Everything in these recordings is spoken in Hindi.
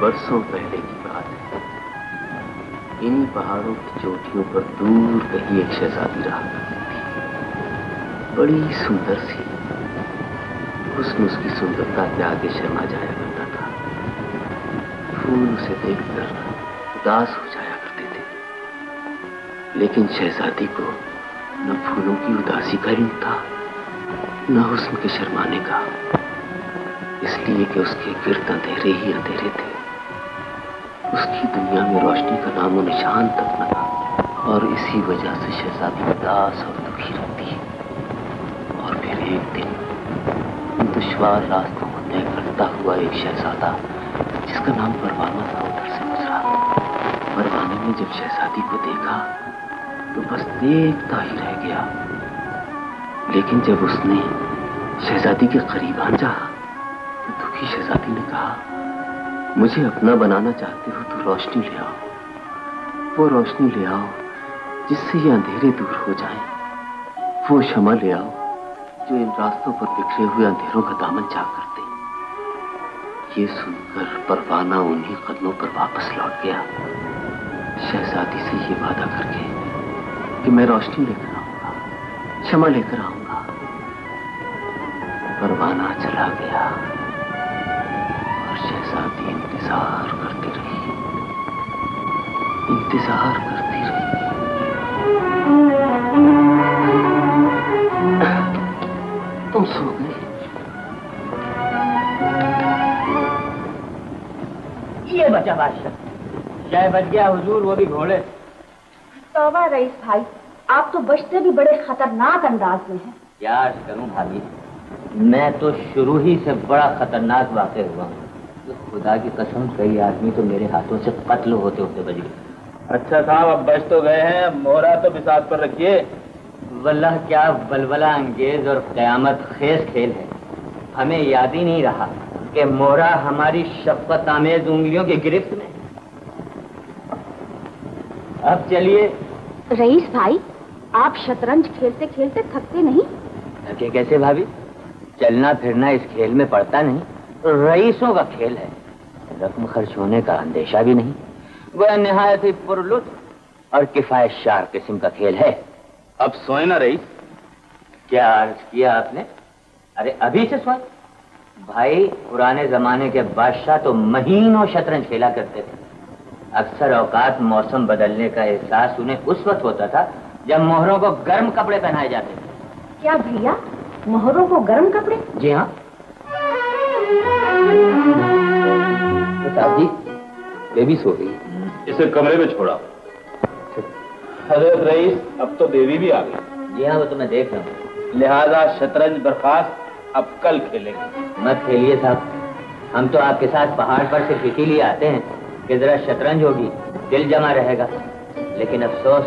बरसों पहले की बात है। इन्हीं पहाड़ों की चोटियों पर दूर कहीं एक शहजादी रहा करती थी, बड़ी सुंदर सी। हुस्न उसकी सुंदरता के आगे शर्मा जाया करता था। फूल उसे देखकर उदास हो जाया करते थे, लेकिन शहजादी को न फूलों की उदासी का इल्म था, न हुस्न के शर्माने का, इसलिए कि उसके गिर्द अंधेरे ही अंधेरे थे। उसकी दुनिया में रोशनी का नामो निशान तक न था, और इसी वजह से शहजादी उदास और दुखी रहती है। और फिर एक दिन दुश्वार रास्तों को तय करता हुआ एक शहजादा, जिसका नाम परवाना था, उधर से गुजरा। परवाने ने जब शहजादी को देखा तो बस देखता ही रह गया, लेकिन जब उसने शहजादी के करीब आंजा तो दुखी शहजादी ने कहा, मुझे अपना बनाना चाहते हो तो रोशनी ले आओ, वो रोशनी ले आओ जिससे ये अंधेरे दूर हो जाएं, वो शमा ले आओ जो इन रास्तों पर बिखरे हुए अंधेरों का दामन चाक कर दे। ये सुनकर परवाना उन्हीं कदमों पर वापस लौट गया, शहजादी से ये वादा करके कि मैं रोशनी लेकर आऊंगा, क्षमा लेकर आऊंगा। परवाना चला गया और शहजादी इंतजार करती रही, इंतजार करती रही। तुम सो गए? ये बचा बादशाह, चाहे बच गया हुजूर, वो भी घोड़े। तौबा रईस भाई, आप तो बचते भी बड़े खतरनाक अंदाज में हैं। क्या अर्ज करूं भाभी, मैं तो शुरू ही से बड़ा खतरनाक वाक़ हुआ हूँ। तो खुदा की कसम, कई आदमी तो मेरे हाथों से कत्ल होते होते बच गए। अच्छा साहब, अब बच तो गए हैं, मोहरा तो बिसात पर रखिए। वल्लाह क्या बलबला अंगेज और कयामत खेज खेल है। हमें याद ही नहीं रहा कि मोहरा हमारी शफकत आमेज उंगलियों की गिरफ्त में। अब चलिए। रईस भाई, आप शतरंज खेलते खेलते थकते नहीं? थके कैसे भाभी, चलना फिरना इस खेल में पड़ता नहीं, रईसों का खेल है। रकम खर्च होने का अंदेशा भी नहीं, वह निहायत ही पुरलुत्फ और किफायत शार किस्म का खेल है। अब सोए ना रईस। क्या अर्ज किया आपने? अरे अभी से सोए? भाई, पुराने जमाने के बादशाह तो महीनों शतरंज खेला करते थे। अक्सर औकात मौसम बदलने का एहसास उन्हें उस वक्त होता था जब मोहरों को गर्म कपड़े पहनाए जाते थे। क्या भैया, मोहरों को गर्म कपड़े? जी हाँ। साहब जी, बेबी सो गई, इसे कमरे में छोड़ा। हजरत रईस, अब तो देवी भी आ गई। जी हाँ, वो तो मैं देख रहा हूँ। लिहाजा शतरंज बर्खास्त, अब कल खेलेंगे। मत खेलिए साहब, हम तो आपके साथ पहाड़ पर सिर्फ इसीलिए आते हैं कि जरा शतरंज होगी, दिल जमा रहेगा। लेकिन अफसोस,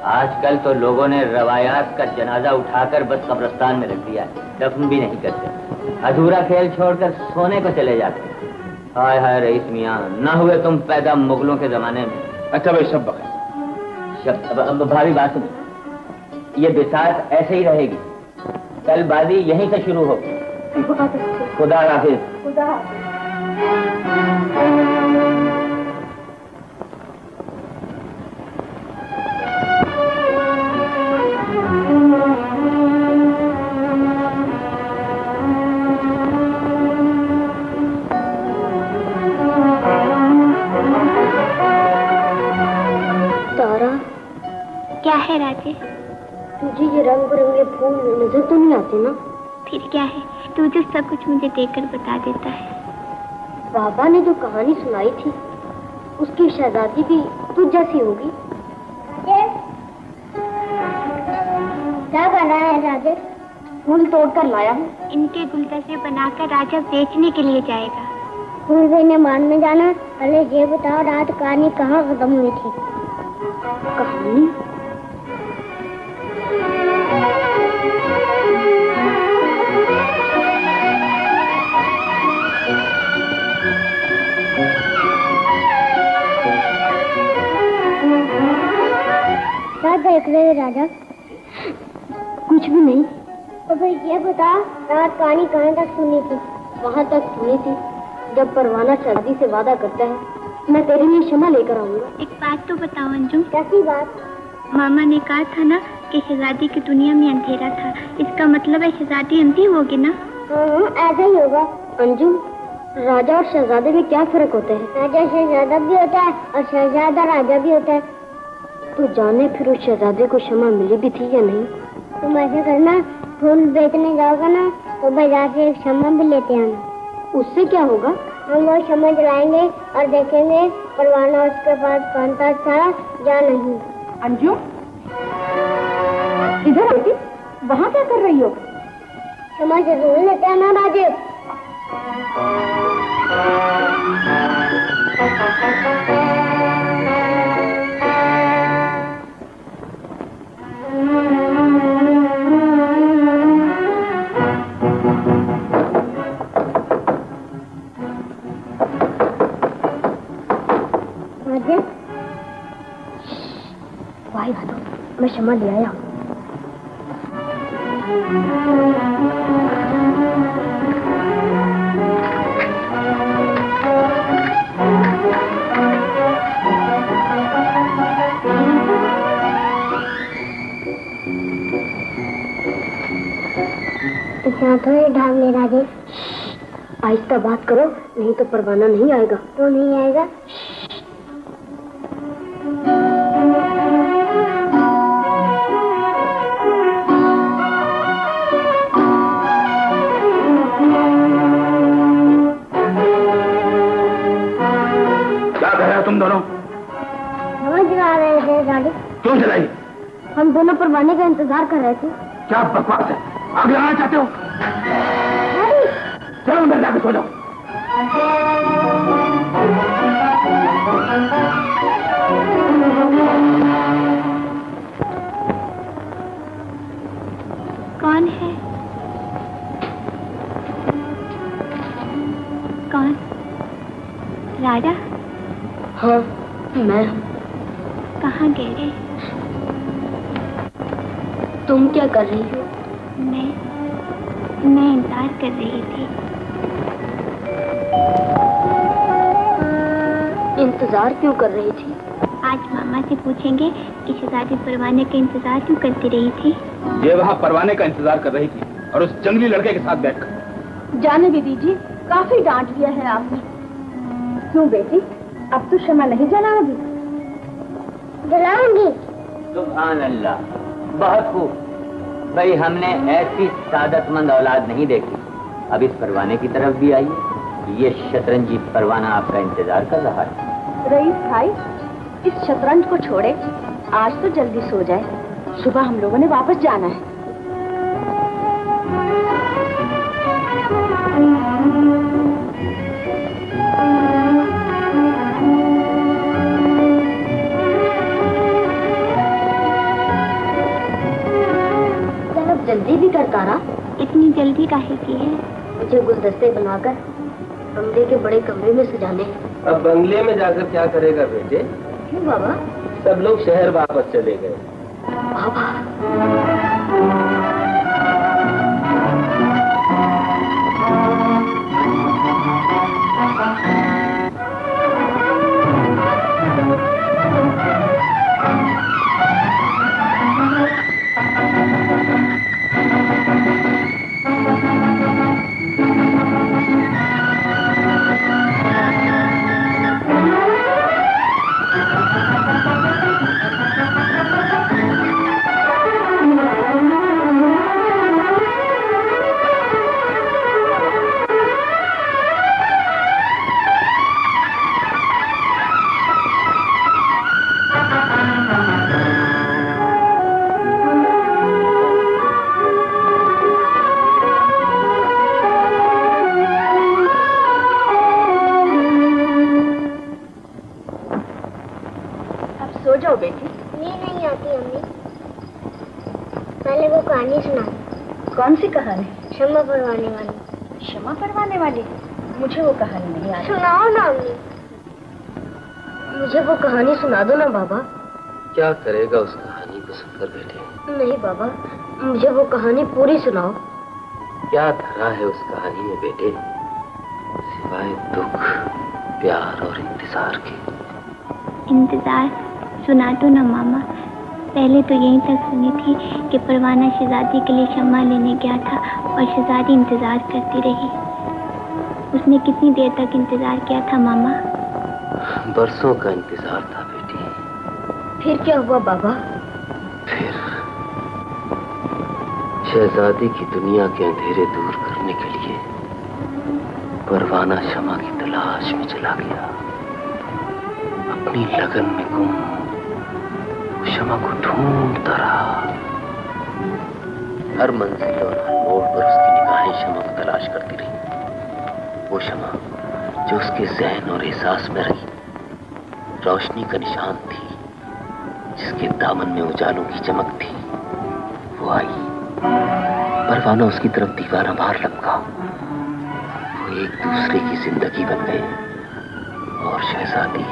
आजकल तो लोगों ने रवायात का जनाजा उठाकर बस कब्रिस्तान में रख दिया है, दफन भी नहीं करते। अधूरा खेल छोड़कर सोने को चले जाते हैं। हाय हाय रईस मियाँ, ना हुए तुम पैदा मुगलों के जमाने में। अच्छा भाई, शब बखैर। भाभी बात सुनो, ये बिसात ऐसे ही रहेगी, कल बाजी यहीं से शुरू होगी। खुदा हाफिज। खुदा हाफिज। क्या है राजे? तुझे ये रंग बिरंगे फूल नजर तो नहीं आते ना? फिर क्या है, तू जो सब कुछ मुझे देखकर बता देता है। बाबा ने जो कहानी सुनाई थी, उसकी शहजादी भी तुझ जैसी होगी। क्या बना है राजे? फूल तोड़कर लाया हूँ। इनके गुलदस्ते बनाकर राजा बेचने के लिए जाएगा। फूल देने मारने जाना। पहले ये बताओ, रात कहानी कहाँ खत्म हुई थी? कहानी? क्या देख रहे राजा? कुछ भी नहीं। तो भाई ये बता, रात कहानी कहाँ तक सुनी थी? वहाँ तक सुनी थी जब परवाना शहजादी से वादा करता है मैं तेरे लिए क्षमा लेकर आऊंगा। एक बात तो बताओ अंजुम, कैसी बात? मामा ने कहा था ना कि शहजादी की दुनिया में अंधेरा था, इसका मतलब है शहजादी अंधी होगी ना? हाँ, ऐसा ही होगा। अंजुम, राजा और शहजादे में क्या फर्क होता है? राजा शहजादा भी होता है और शहजादा राजा भी होता है। तू जाने फिर उस शहजादे को क्षमा मिली भी थी या नहीं? तुम ऐसे करना, फूल बेचने जाओगे ना तो बाजार से क्षमा भी लेते आना। उससे क्या होगा? हम वो क्षमा जलाएंगे और देखेंगे परवाना उसके पास कांता था या नहीं। अंजुम, इधर बेटी, वहाँ क्या कर रही हो? क्षमा जरूर लेते आना राजे। भाई मैं क्षमा ले आया। थोड़ी ढाल ले राजे। आहिस्ता बात करो, नहीं तो परवाना नहीं आएगा। तो नहीं आएगा? क्या कह रहे हो तुम दोनों? हवा जला रहे थे गाड़ी। क्यों जलाई? हम दोनों परवाने का इंतजार कर रहे थे। क्या बकवास है? आगे आना चाहते हो? चलो अंदर जाके सो जाओ। कौन है? कौन? राजा? हाँ, मैं। कहाँ गए? तुम क्या कर रही हो? मैं इंतजार कर रही थी। इंतजार क्यों कर रही थी? आज मामा से पूछेंगे कि शहजादी परवाने का इंतजार क्यों करती रही थी। ये वहाँ परवाने का इंतजार कर रही थी और उस जंगली लड़के के साथ बैठकर। जाने भी दीजिए, काफी डांट दिया है आपने। क्यों बेटी, अब तो क्षमा नहीं जलाओगी? जलाऊंगी। सुभान अल्लाह, बहुत खूब। भाई हमने ऐसी सादतमंद औलाद नहीं देखी। अब इस परवाने की तरफ भी आइए। ये शतरंजी परवाना आपका इंतजार कर रहा है। रईस भाई, इस शतरंज को छोड़े, आज तो जल्दी सो जाए। सुबह हम लोगों ने वापस जाना है। जल्दी भी कर तारा। इतनी जल्दी काहे की है? मुझे गुलदस्ते बनाकर कमरे के बड़े कमरे में सजाने हैं। अब बंगले में जाकर क्या करेगा बेटे? क्यों बाबा? सब लोग शहर वापस चले गए। बाबा, कहानी सुना। कौन सी कहानी? क्षमा परवाने वाली। क्षमा परवाने वाली? मुझे वो कहानी नहीं आती। सुनाओ ना अम्मी। मुझे वो कहानी सुना दो ना बाबा। क्या करेगा उस कहानी को सुनकर बेटे? नहीं बाबा, मुझे वो कहानी पूरी सुनाओ। क्या धरा है उस कहानी में बेटे, सिवाय सिवाय दुख, प्यार और इंतजार के। इंतजार सुना दो ना मामा। पहले तो यहीं तक सुनी थी कि परवाना शहजादी के लिए शम्मा लेने गया था और शहजादी इंतजार करती रही। उसने कितनी देर तक इंतजार किया था मामा? बरसों का इंतजार था बेटी। फिर क्या हुआ बाबा? फिर शहजादी की दुनिया के अंधेरे दूर करने के लिए परवाना शमा की तलाश में चला गया। अपनी लगन में गुम वो शमा को ढूंढता रहा। हर मंजिल और हर मोड़ पर उसकी निगाहें शमा को तलाश करती रही। वो शमा जो उसके ज़हन और एहसास में रही, रोशनी का निशान थी, जिसके दामन में उजालों की चमक थी, वो आई। परवाना उसकी तरफ दीवाना मार लपका। वो एक दूसरे की जिंदगी बन गए और शहजादी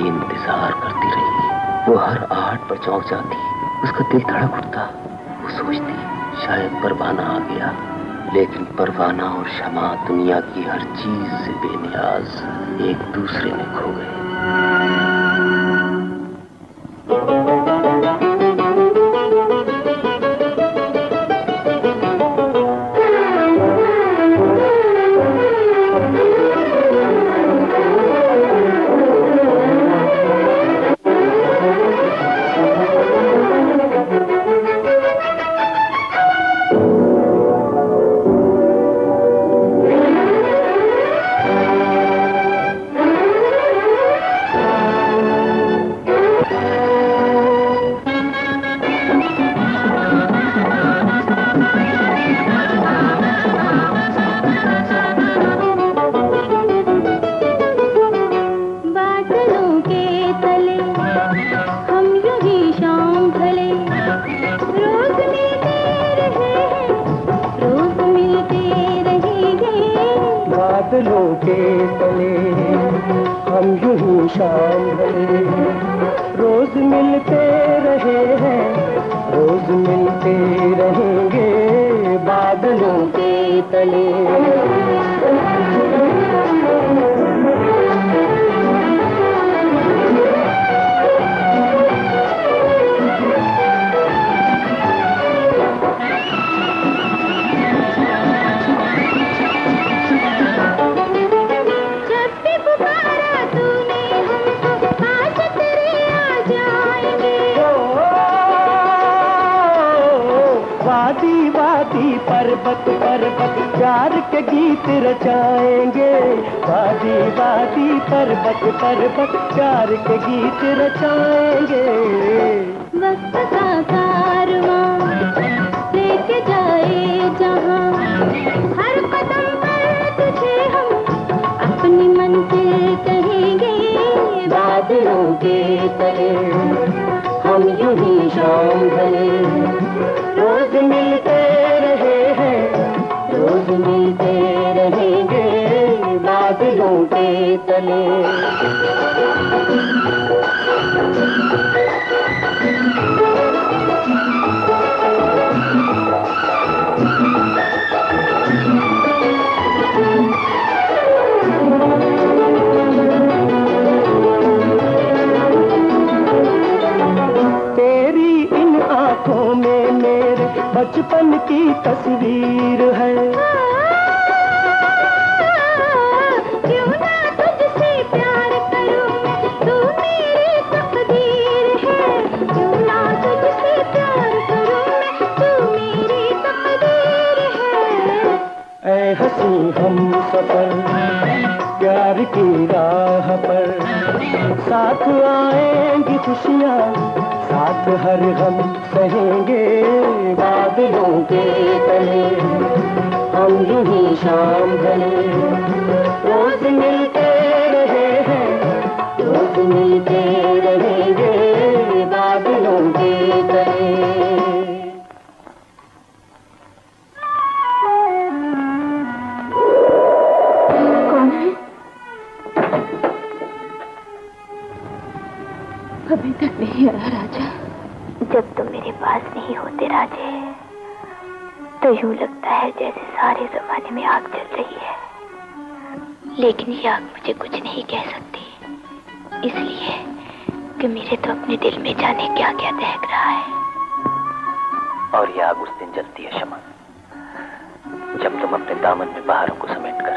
इंतजार करती रही। वो हर आहट पर चौंक जाती, उसका दिल धड़क उठता। वो सोचती शायद परवाना आ गया, लेकिन परवाना और शमा दुनिया की हर चीज से बेनियाज एक दूसरे में खो गए। बादलों के तले हम यूं ही शाम ढले, रोज मिलते रहे हैं, रोज मिलते रहेंगे बादलों के तले। वादी वादी पर्वत पर्वत प्यार के गीत रचाएंगे, वादी वादी पर्वत पर्वत प्यार के गीत रचाएंगे। वक्त का कारवां लेके जाए जहां, हर कदम पर तुझे हम अपनी मंजिल कहेंगे। बादलों के तले हम यूं ही शाम ढले, रोज मिलते रहे हैं, रोज मिलते रहेंगे बादलों के तले। आंखों में मेरे बचपन की तस्वीर है, क्यों ना तुझसे प्यार करूं मैं, तू मेरी तकदीर है। क्यों ना तुझसे प्यार करूं मैं, तू मेरी तकदीर है। ऐ हंसी हम सफर प्यार की राह पर, साथ आएंगी खुशियाँ, साथ हर गम सहेंगे बादलों के तले। हम यूं ही शाम ढले, रोज मिलते रहे हैं, रोज मिलते रहेंगे बादलों के तले। कौन है? अभी तक नहीं आया राजा। जब तुम मेरे पास नहीं होते राजे, तो यूं लगता है जैसे सारे जमाने में आग जल रही है। लेकिन ये आग मुझे कुछ नहीं कह सकती, इसलिए कि मेरे तो अपने दिल में जाने क्या क्या दहक रहा है। और ये आग उस दिन जलती है शमा, जब तुम अपने दामन में पहाड़ों को समेटकर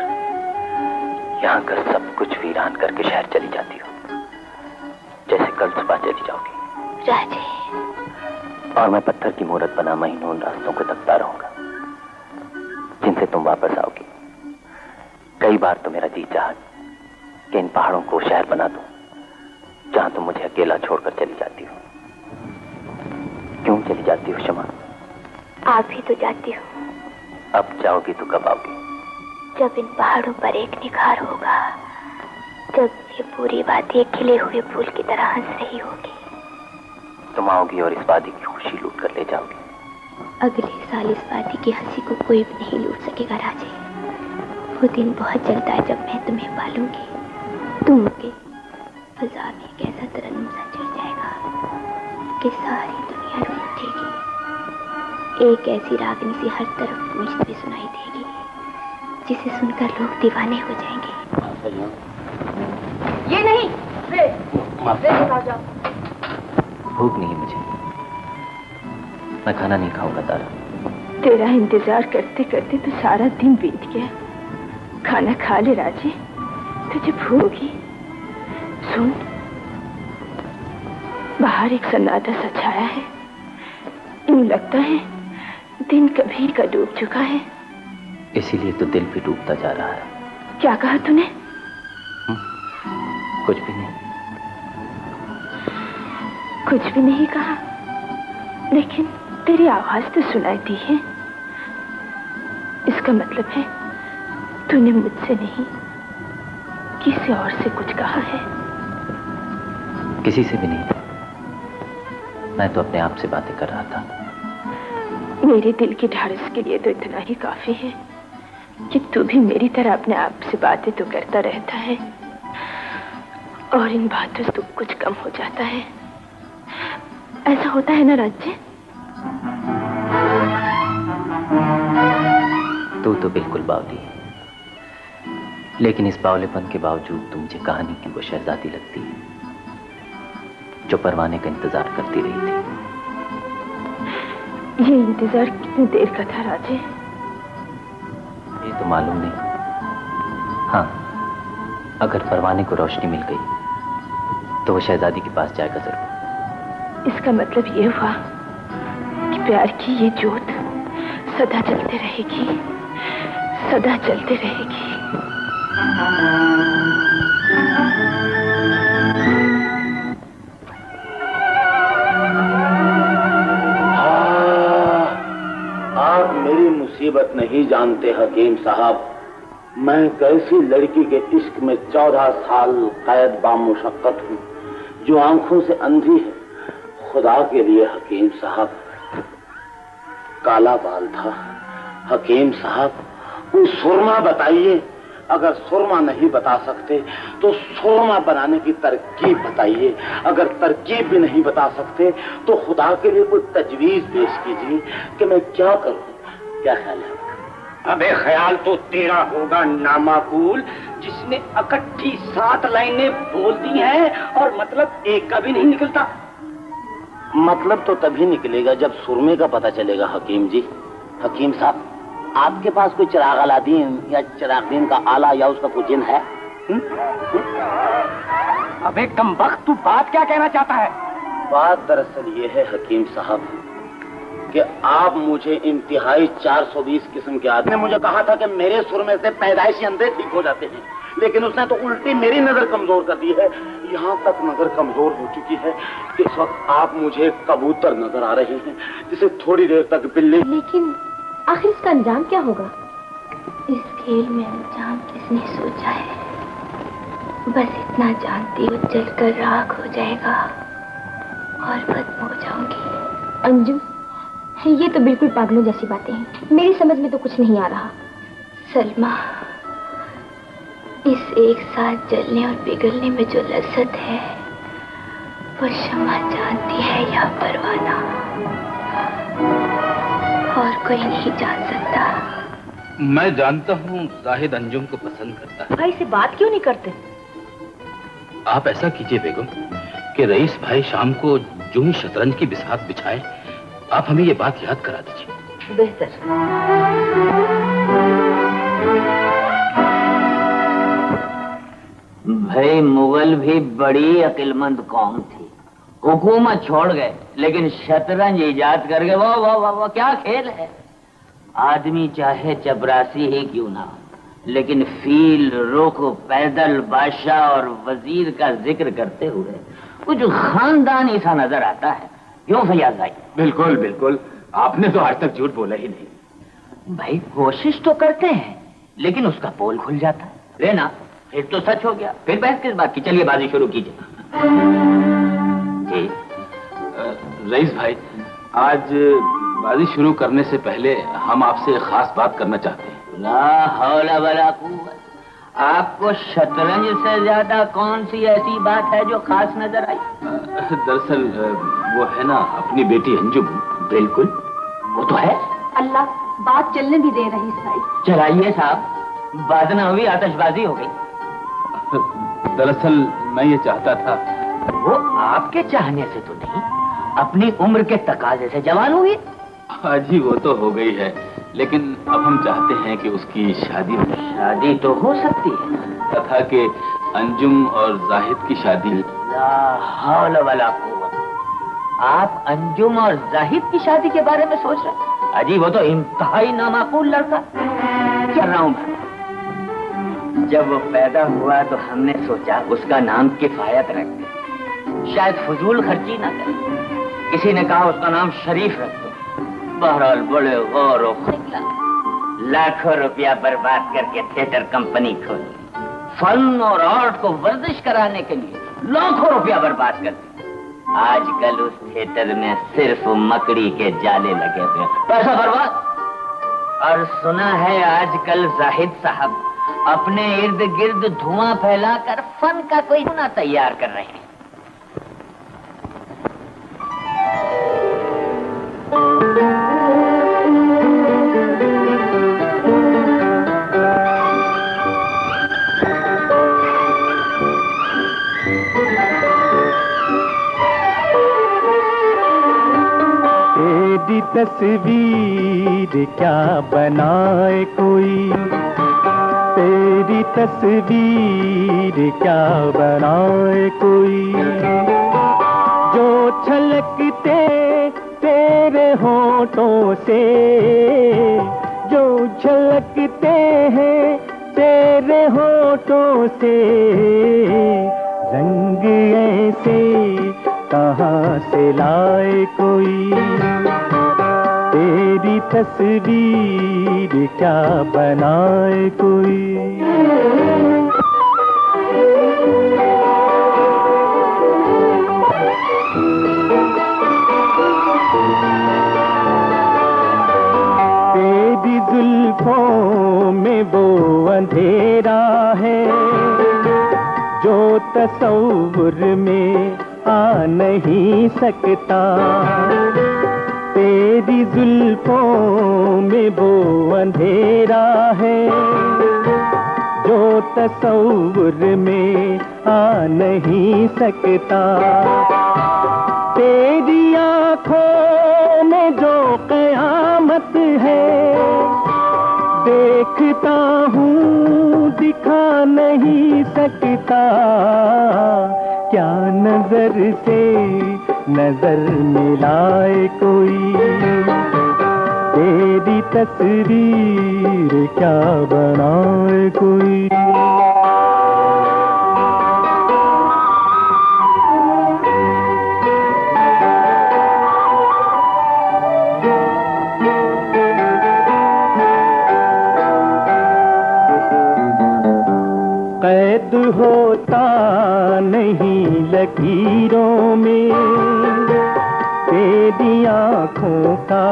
यहाँ का सब कुछ वीरान करके शहर चली जाती हो, जैसे कल सुबह चली जाओगी। राजे, और मैं पत्थर की मूरत बना महीनों उन रास्तों को तकता रहूंगा जिनसे तुम वापस आओगी। कई बार तो मेरा जी चाहा कि इन पहाड़ों को शहर बना दूं, जहां तुम मुझे अकेला छोड़कर चली जाती हो। क्यों चली जाती हो शमा? आप ही तो जाती हो। अब जाओगी तो कब आओगी? जब इन पहाड़ों पर एक निखार होगा, जब ये पूरी वादी एक खिले हुए फूल की तरह हंस रही होगी। तुम आओगी और इस वादी की खुशी लूट कर ले जाओगी। अगले साल इस वादी की हंसी को कोई भी नहीं लूट सकेगा राजे। वो दिन बहुत जल्द है जब मैं तुम्हें पालूंगी। तुम के फजा में एक ऐसा तरन्नुम सा चढ़ जाएगा कि सारी दुनिया रो उठेगी। एक ऐसी रागनी सी हर तरफ गूंजती हुई सुनाई देगी, जिसे सुनकर लोग दीवाने हो जाएंगे। ये नहीं, वे निकाल जाओ। भूख नहीं मुझे, मैं खाना नहीं खाऊंगा तारा। तेरा इंतजार करते करते तो सारा दिन बीत गया। खाना खा ले राजे, तुझे भूख होगी। सुन, बाहर एक सन्नाटा सा छाया है। यूं लगता है दिन कभी का डूब चुका है। इसीलिए तो दिल भी डूबता जा रहा है। क्या कहा तूने? कुछ भी नहीं। कुछ भी नहीं कहा, लेकिन तेरी आवाज तो सुनाई दी है। इसका मतलब है तूने मुझसे नहीं, किसी और से कुछ कहा है। किसी से भी नहीं, मैं तो अपने आप से बातें कर रहा था। मेरे दिल की ढाढ़स के लिए तो इतना ही काफी है कि तू भी मेरी तरह अपने आप से बातें तो करता रहता है, और इन बातों से तो कुछ कम हो जाता है। ऐसा होता है ना राज्य? तू तो बिल्कुल बावली है, लेकिन इस बावलेपन के बावजूद तू मुझे कहानी की वो शहजादी लगती है जो परवाने का इंतजार करती रही थी। ये इंतजार कितनी देर का था राजे? ये तो मालूम नहीं। हाँ, अगर परवाने को रोशनी मिल गई तो वो शहजादी के पास जाएगा जरूर। इसका मतलब ये हुआ कि प्यार की ये जोत सदा जलते रहेगी, सदा जलते रहेगी। आप मेरी मुसीबत नहीं जानते हकीम साहब। मैं कैसी लड़की के इश्क में 14 साल कैद बामुशक्कत हूँ, जो आंखों से अंधी है। खुदा के लिए हकीम साहब, काला बाल था। हकीम साहब, कोई सुरमा बताइए। अगर सुरमा नहीं बता सकते तो सुरमा बनाने की तरकीब बताइए। अगर तरकीब भी नहीं बता सकते तो खुदा के लिए कोई तजवीज पेश कीजिए कि मैं क्या करूं। क्या ख्याल है? अबे ख्याल तो तेरा होगा नामाकूल, जिसने इकट्ठी 7 लाइनें बोल दी हैं और मतलब एक का भी नहीं निकलता। मतलब तो तभी निकलेगा जब सुरमे का पता चलेगा हकीम जी। हकीम साहब, आपके पास कोई चिराग अलादीन या चिरागदीन का आला या उसका कोई जिन है? अबे कमबख्त, तू बात क्या कहना चाहता है? बात दरअसल ये है हकीम साहब कि आप मुझे इंतहाई 420 किस्म के आदमी ने मुझे कहा था कि मेरे सुरमे से पैदाइशी अंधे ठीक हो जाते हैं, लेकिन उसने तो उल्टी मेरी नजर कमजोर कर दी है। यहाँ तक नजर कमजोर हो चुकी है कि इस वक्त आप मुझे कबूतर नजर आ रहे हैं, जिसे थोड़ी देर तक बिल्ली। लेकिन आखिर इसका अंजाम क्या होगा? इस खेल में अंजाम किसने सोचा है? बस इतना जानती हूँ, जलकर राख हो जाएगा और खत्म हो जाऊंगी। अंजुम, ये तो बिल्कुल पागलों जैसी बातें हैं। मेरी समझ में तो कुछ नहीं आ रहा। सलमा, इस एक साथ जलने और पिघलने में जो लज्जत है वो शमा जानती है या परवाना, और कोई नहीं जान सकता। मैं जानता हूँ जाहिद अंजुम को पसंद करता है। भाई से बात क्यों नहीं करते? आप ऐसा कीजिए बेगम कि रईस भाई शाम को जो ही शतरंज की बिसात बिछाए, आप हमें ये बात याद करा दीजिए। बेहतर। भाई मुगल भी बड़ी अक्लमंद कौम थी। हुकूमत छोड़ गए लेकिन शतरंज इजाद कर गए। वाह वाह वाह वाह, क्या खेल है। आदमी चाहे चपरासी ही क्यों ना हो, लेकिन फील, रुख, पैदल, बादशाह और वजीर का जिक्र करते हुए कुछ खानदानी सा नजर आता है। क्यों फैयाज भाई? बिल्कुल बिल्कुल, आपने तो आज तक झूठ बोला ही नहीं। भाई कोशिश तो करते हैं लेकिन उसका पोल खुल जाता है। लेना फिर तो सच हो गया, फिर बहस किस बात की। चलिए बाजी शुरू कीजिए। जी रईस भाई, आज बाजी शुरू करने से पहले हम आपसे एक खास बात करना चाहते हैं। ला हौला वला कुव्वत। आपको शतरंज से ज्यादा कौन सी ऐसी बात है जो खास नजर आई? दरअसल वो है ना अपनी बेटी अंजुम। बिल्कुल, वो तो है। अल्लाह बात चलने भी दे रही भाई। चलाइए साहब, बात ना हुई आतिशबाजी हो गई। दरअसल मैं ये चाहता था। वो आपके चाहने से तो नहीं, अपनी उम्र के तकाजे से जवान हुई। जी वो तो हो गई है, लेकिन अब हम चाहते हैं कि उसकी शादी हो। शादी तो हो सकती है, तथा कि अंजुम और जाहिद की शादी। ला हौला वला कुव्वत। आप अंजुम और जाहिद की शादी के बारे में सोच रहे हैं? अजी वो तो इंतहाई नामाकूल लड़का। चल रहा हूं मैं। जब वो पैदा हुआ तो हमने सोचा उसका नाम किफायत रख दे, शायद फजूल खर्ची ना करे। किसी ने कहा उसका नाम शरीफ रख दो। बहरहाल बड़े गौर और निकला। लाखों रुपया बर्बाद करके थिएटर कंपनी खोली। फन और आर्ट को वर्जिश कराने के लिए लाखों रुपया बर्बाद कर दिया। आजकल उस थिएटर में सिर्फ मकड़ी के जाले लगे हुए, पैसा बर्बाद। और सुना है आजकल जाहिद साहब अपने इर्द गिर्द धुआं फैलाकर फन का कोई गुना तैयार कर रहे हैं। तेरी तस्वीर क्या बनाए कोई, तेरी तस्वीर क्या बनाए कोई, जो छलकते तेरे होठों से, जो झलकते हैं तेरे होठों से, रंग ऐसे कहाँ से लाए कोई, तेरी तस्वीर क्या बनाए कोई। तेरी जुल्फों में वो अंधेरा है जो तसव्वुर में आ नहीं सकता, तेरी जुल्फों में वो अंधेरा है जो तसव्वुर में आ नहीं सकता, तेरी आँखों में जो क़यामत है देखता हूँ दिखा नहीं सकता, क्या नजर से नजर मिलाए कोई, तेरी तस्वीर क्या बनाए कोई। कैद होता नहीं लकीरों में तेरी आँखों का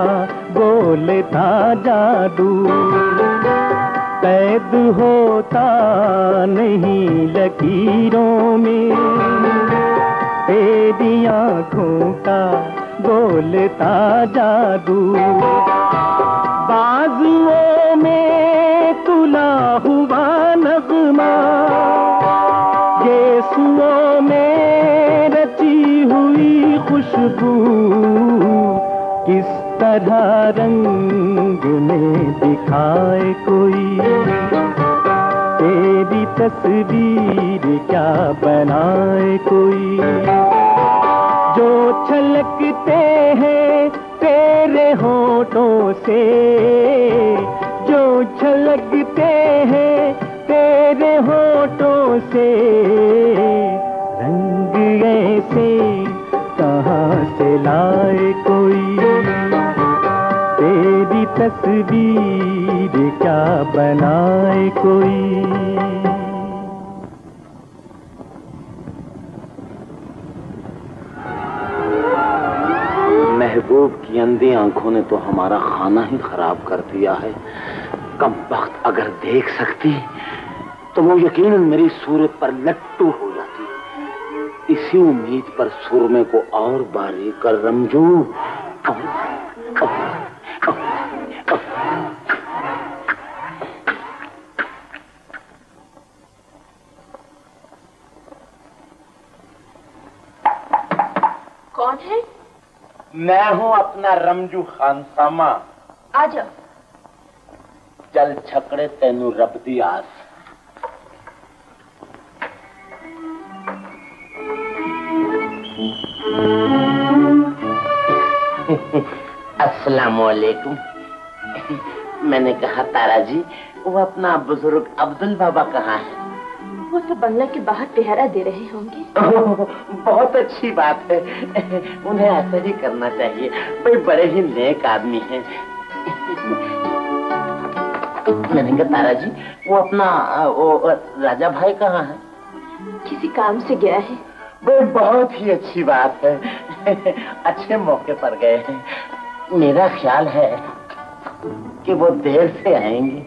बोलता जादू, कैद होता नहीं लकीरों में तेरी आँखों का बोलता जादू, बाजुओं में हुआ नगमा, ये सुओं में रची हुई खुशबू किस तरह रंग में दिखाए कोई, तेरी तस्वीर क्या बनाए कोई। जो छलकते हैं तेरे होठों से, जो छलकते हैं तेरे होठों से, रंग ऐसे कहाँ से लाए कोई, तेरी तस्वीर क्या बनाए कोई। महबूब की अंधी आंखों ने तो हमारा खाना ही खराब कर दिया है। कम वक्त अगर देख सकती तो वो यकीनन मेरी सूरत पर लट्टू हो जाती। इसी उम्मीद पर सुरमे को और बारीक कर रमजू। कौन है? मैं हूँ अपना रमजू खानसामा। आजा। चल छकड़े तेनू रब दी आस। अस्सलाम वालेकुम। मैंने कहा तारा जी, वो अपना बुजुर्ग अब्दुल बाबा कहाँ है? वो तो बंगला के बाहर पहरा दे रहे होंगे। बहुत अच्छी बात है, उन्हें ऐसा ही करना चाहिए। भाई बड़े ही नेक आदमी हैं। मैंने कहा तारा जी, वो अपना वो राजा भाई कहाँ है? किसी काम से गया है। वो बहुत ही अच्छी बात है, अच्छे मौके पर गए हैं। मेरा ख्याल है कि वो देर से आएंगे।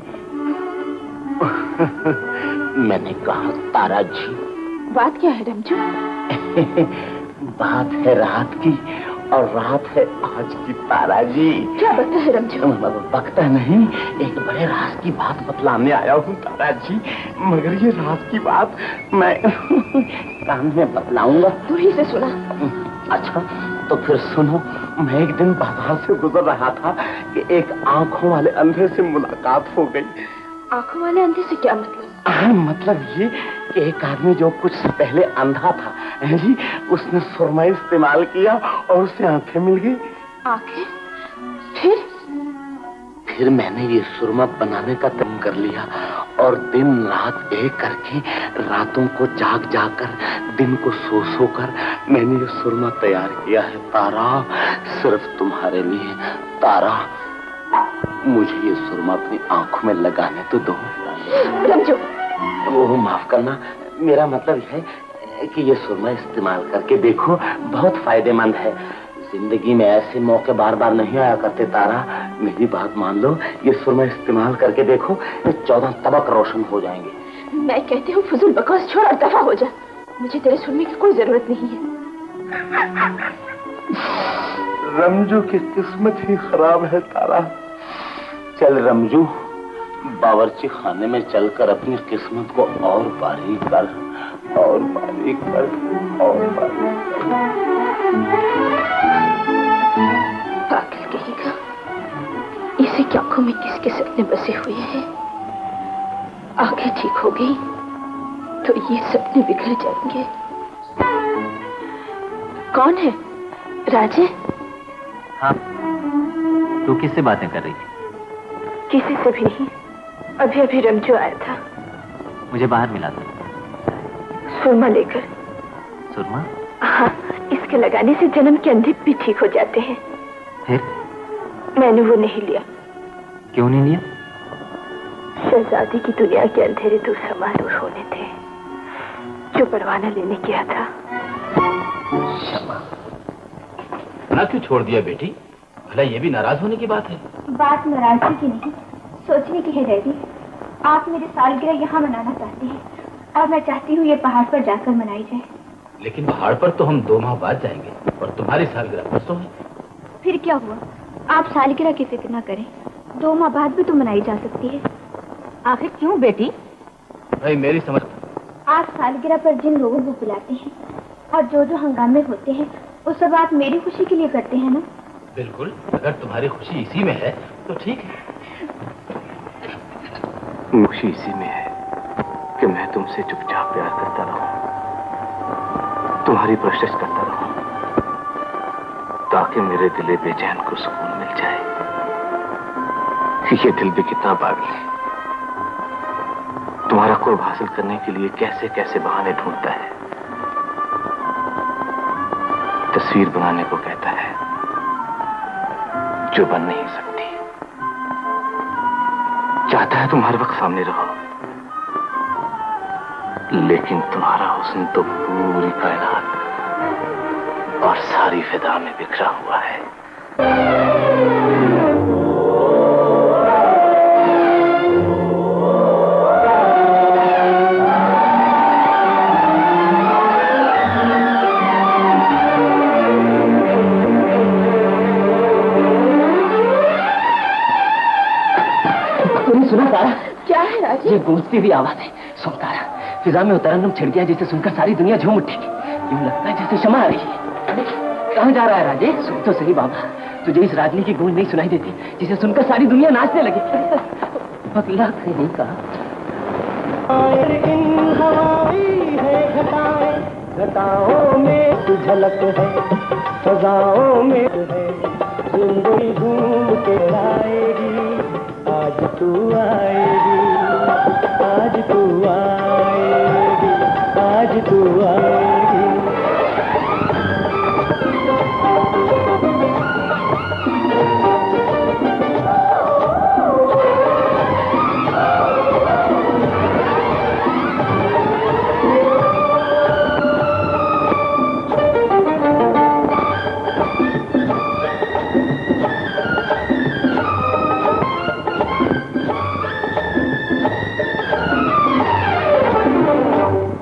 मैंने कहा तारा जी। बात क्या है रमजू? बात है रात की, और रात है आज की तारा जी। क्या बता है रमजू? बकता नहीं, एक बड़े राज की बात बतलाने आया हूँ तारा जी। मगर ये राज की बात मैं कान में बतलाऊंगा। तू ही से सुना। अच्छा तो फिर सुनो। मैं एक दिन बाजार से गुजर रहा था कि एक आंखों वाले अंधे से मुलाकात हो गई। आंखों वाले अंधे से क्या मतलब? मतलब ये कि एक आदमी जो कुछ पहले अंधा था जी, उसने सुरमा इस्तेमाल किया और उसे आंखें मिल गई। आंखें? फिर मैंने ये सुरमा बनाने का तय कर लिया और दिन रात एक करके, रातों को जाग जाकर, दिन को सो सो कर मैंने ये सुरमा तैयार किया है तारा, सिर्फ तुम्हारे लिए। तारा, मुझे ये सुरमा अपनी आंखों में लगाने तो दो। रमजू, वो माफ करना, मेरा मतलब है कि ये सुरमा इस्तेमाल करके देखो, बहुत फायदेमंद है। जिंदगी में ऐसे मौके बार बार नहीं आया करते तारा, मेरी बात मान लो। ये सुरमा इस्तेमाल करके देखो, ये 14 तबक रोशन हो जाएंगे। मैं कहती हूँ फजूल बकवास छोड़ और दफा हो जा। मुझे तेरे सुनने की कोई जरूरत नहीं है। रमजू की किस्मत ही खराब है तारा। चल रमजू, बावर्ची खाने में चलकर अपनी किस्मत को और बारीक कर, और बारीक कर, और बारीक कर। पागल कहेगा, इसी की आंखों में किसके सपने बसे हुए हैं। आंखें ठीक हो गई तो ये सपने बिखर जाएंगे। कौन है? राजे? हाँ, तू किससे बातें कर रही थी? किसी से भी नहीं, अभी अभी रमजू आया था। मुझे बाहर मिला था। सुरमा लेकर। सुरमा? हाँ, इसके लगाने से जन्म के अंधे भी ठीक हो जाते हैं। फिर? मैंने वो नहीं लिया। क्यों नहीं लिया? शहजादी की दुनिया के अंधेरे दूर समारूर होने थे, जो परवाना लेने गया था। ना क्यों छोड़ दिया बेटी? भला ये भी नाराज होने की बात है? बात नाराजगी की नहीं, सोचने की है डैडी। आप मेरी सालगिरह यहाँ मनाना चाहते हैं और मैं चाहती हूँ ये पहाड़ पर जाकर मनाई जाए। लेकिन पहाड़ पर तो हम 2 माह बाद जाएंगे और तुम्हारी सालगिरह परसों है। फिर क्या हुआ? आप सालगिरह की फिक्र ना करें, 2 माह बाद भी तो मनाई जा सकती है। आखिर क्यों बेटी? भाई मेरी समझ। आप सालगिरह पर जिन लोगों को बुलाते हैं और जो जो हंगामे होते हैं वो सब आप मेरी खुशी के लिए करते हैं ना? बिल्कुल, अगर तुम्हारी खुशी इसी में है तो ठीक है। खुशी इसी में है कि मैं तुमसे चुपचाप प्यार करता रहूं, तुम्हारी प्रशंसा करता रहूं, ताकि मेरे दिले बेचैन को सुकून मिल जाए। ये दिल भी कितना पागल है, तुम्हारा कुर्ब हासिल करने के लिए कैसे कैसे बहाने ढूंढता है। तस्वीर बनाने को कहता है जो बन नहीं सकती। चाहता है तुम हर वक्त सामने रहो, लेकिन तुम्हारा हुस्न तो पूरी कायनात और सारी फिजा में बिखरा हुआ है। सुना तारा? क्या है राजे? ये गूंजती हुई आवाज है। सुन तारा, फिजा में तरन्नुम छिड़ गया जिसे सुनकर सारी दुनिया झूम उठेगी। यूं लगता है जैसे शमा आ रही है। अरे कहाँ जा रहा है राजे? सुन तो सही बाबा, तुझे इस रागनी की गूंज नहीं सुनाई देती जिसे सुनकर सारी दुनिया नाचने लगी? बकला नहीं कहा। घटाओं में तू झलक है, सजाओं में है, जिंदगी घूम के आएगी। आज तू आएगी, आज तू आएगी, आज तू आएगी।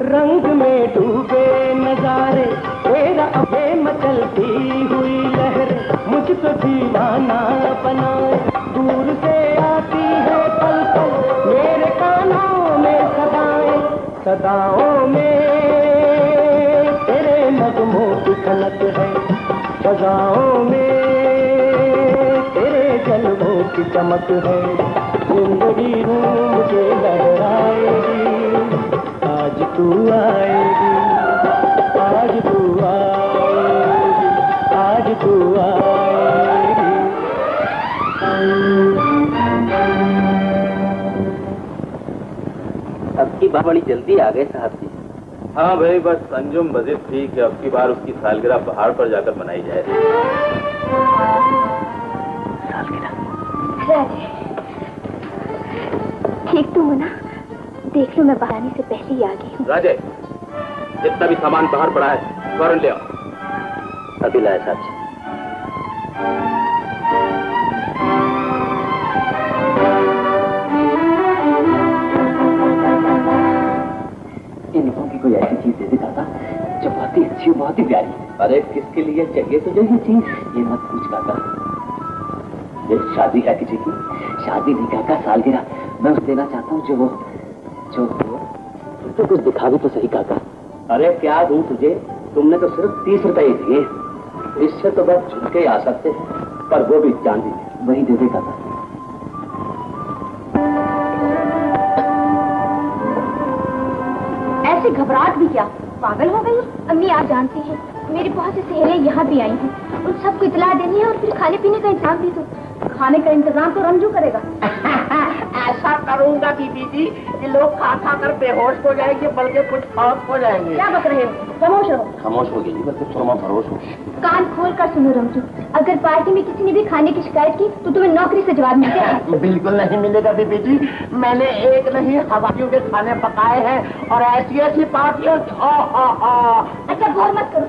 रंग में डूबे नजारे, तेरा अबे मचलती हुई लहर मुझ पे दीवाना बनाए। दूर से आती है पल पल मेरे कानों में सदाएं, सदाओं में तेरे नगमों की खनक है, सदाओं में तेरे जलवों की चमक है। जिंदगी घूम के लहराएगी, आज तू आएगी, आज तू आएगी, आज तू आएगी। अब की बात बड़ी जल्दी आ गए साहब जी। हाँ भाई, बस अंजुम बजित थी कि अब की बार उसकी सालगिरह पहाड़ पर जाकर मनाई जाए। सालगिरह? राजे, ठीक तो मना, देख लो मैं बाहर आने से पहले ही आ गई हूँ। राजे, जितना भी सामान बाहर पड़ा है फौरन ले आओ। अभी लाए साहब जी। इन लोगों की कोई ऐसी चीज दे दे काका जो बहुत ही अच्छी, बहुत ही प्यारी। अरे किसके लिए चाहिए तुझे ये चीज? ये मत पूछ काका, ये शादी है किसी की। शादी नहीं काका, सालगिरह। मैं उसे देना चाहता हूँ जो तो कुछ दिखा भी तो सही काका। अरे क्या दूं तुझे, तुमने तो सिर्फ 30 रुपए दिए। इससे तो बस झुमके आ सकते हैं, पर वो भी चांदी। वही दे दे काका। ऐसे घबराहट भी क्या, पागल हो गई? अम्मी आप जानती हैं मेरी बहुत सी सहेलियां यहाँ भी आई हैं, उन सबको इतला देनी है और फिर खाने पीने का इंतजाम भी। तो खाने का इंतजाम तो रंजू करेगा। ऐसा करूंगा बीबी जी कि लोग खा खा कर बेहोश हो जाएंगे, बल्कि कुछ फौत हो जाएंगे। क्या बक रहे हो? खामोश रहो। खामोश हो गई, बल्कि सुरमा फरोश हो। कान खोल कर सुनो रंजू, अगर पार्टी में किसी ने भी खाने की शिकायत की तो तुम्हें नौकरी से जवाब मिल जाएगा। बिल्कुल नहीं मिलेगा बीबी जी, मैंने एक नहीं हवाइयों के खाने पकाए हैं और ऐसी ऐसी पार्टियों। अच्छा बोल मत करो।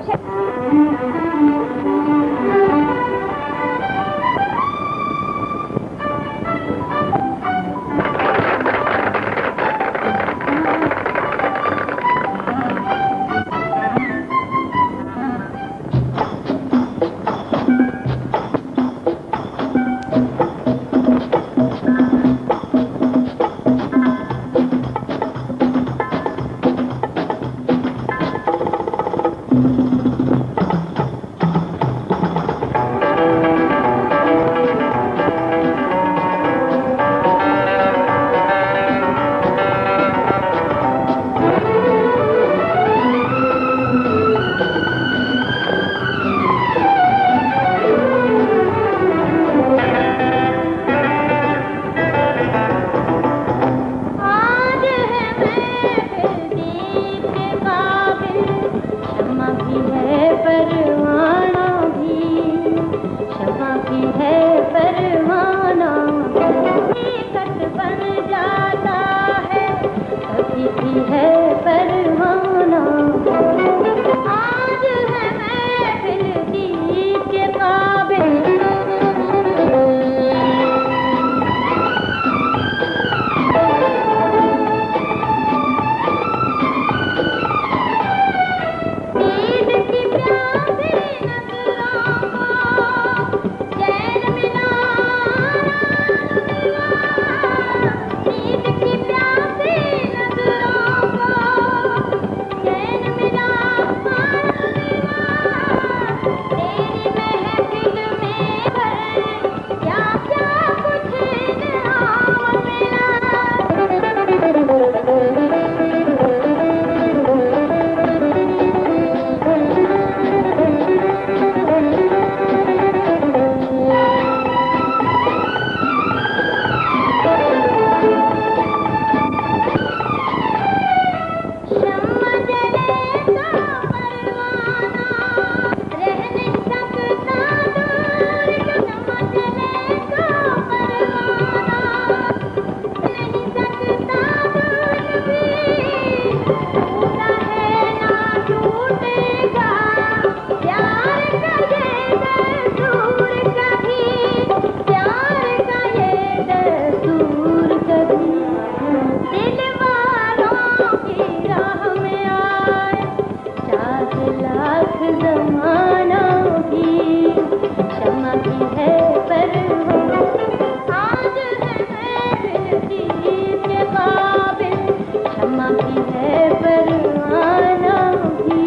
परवाना भी,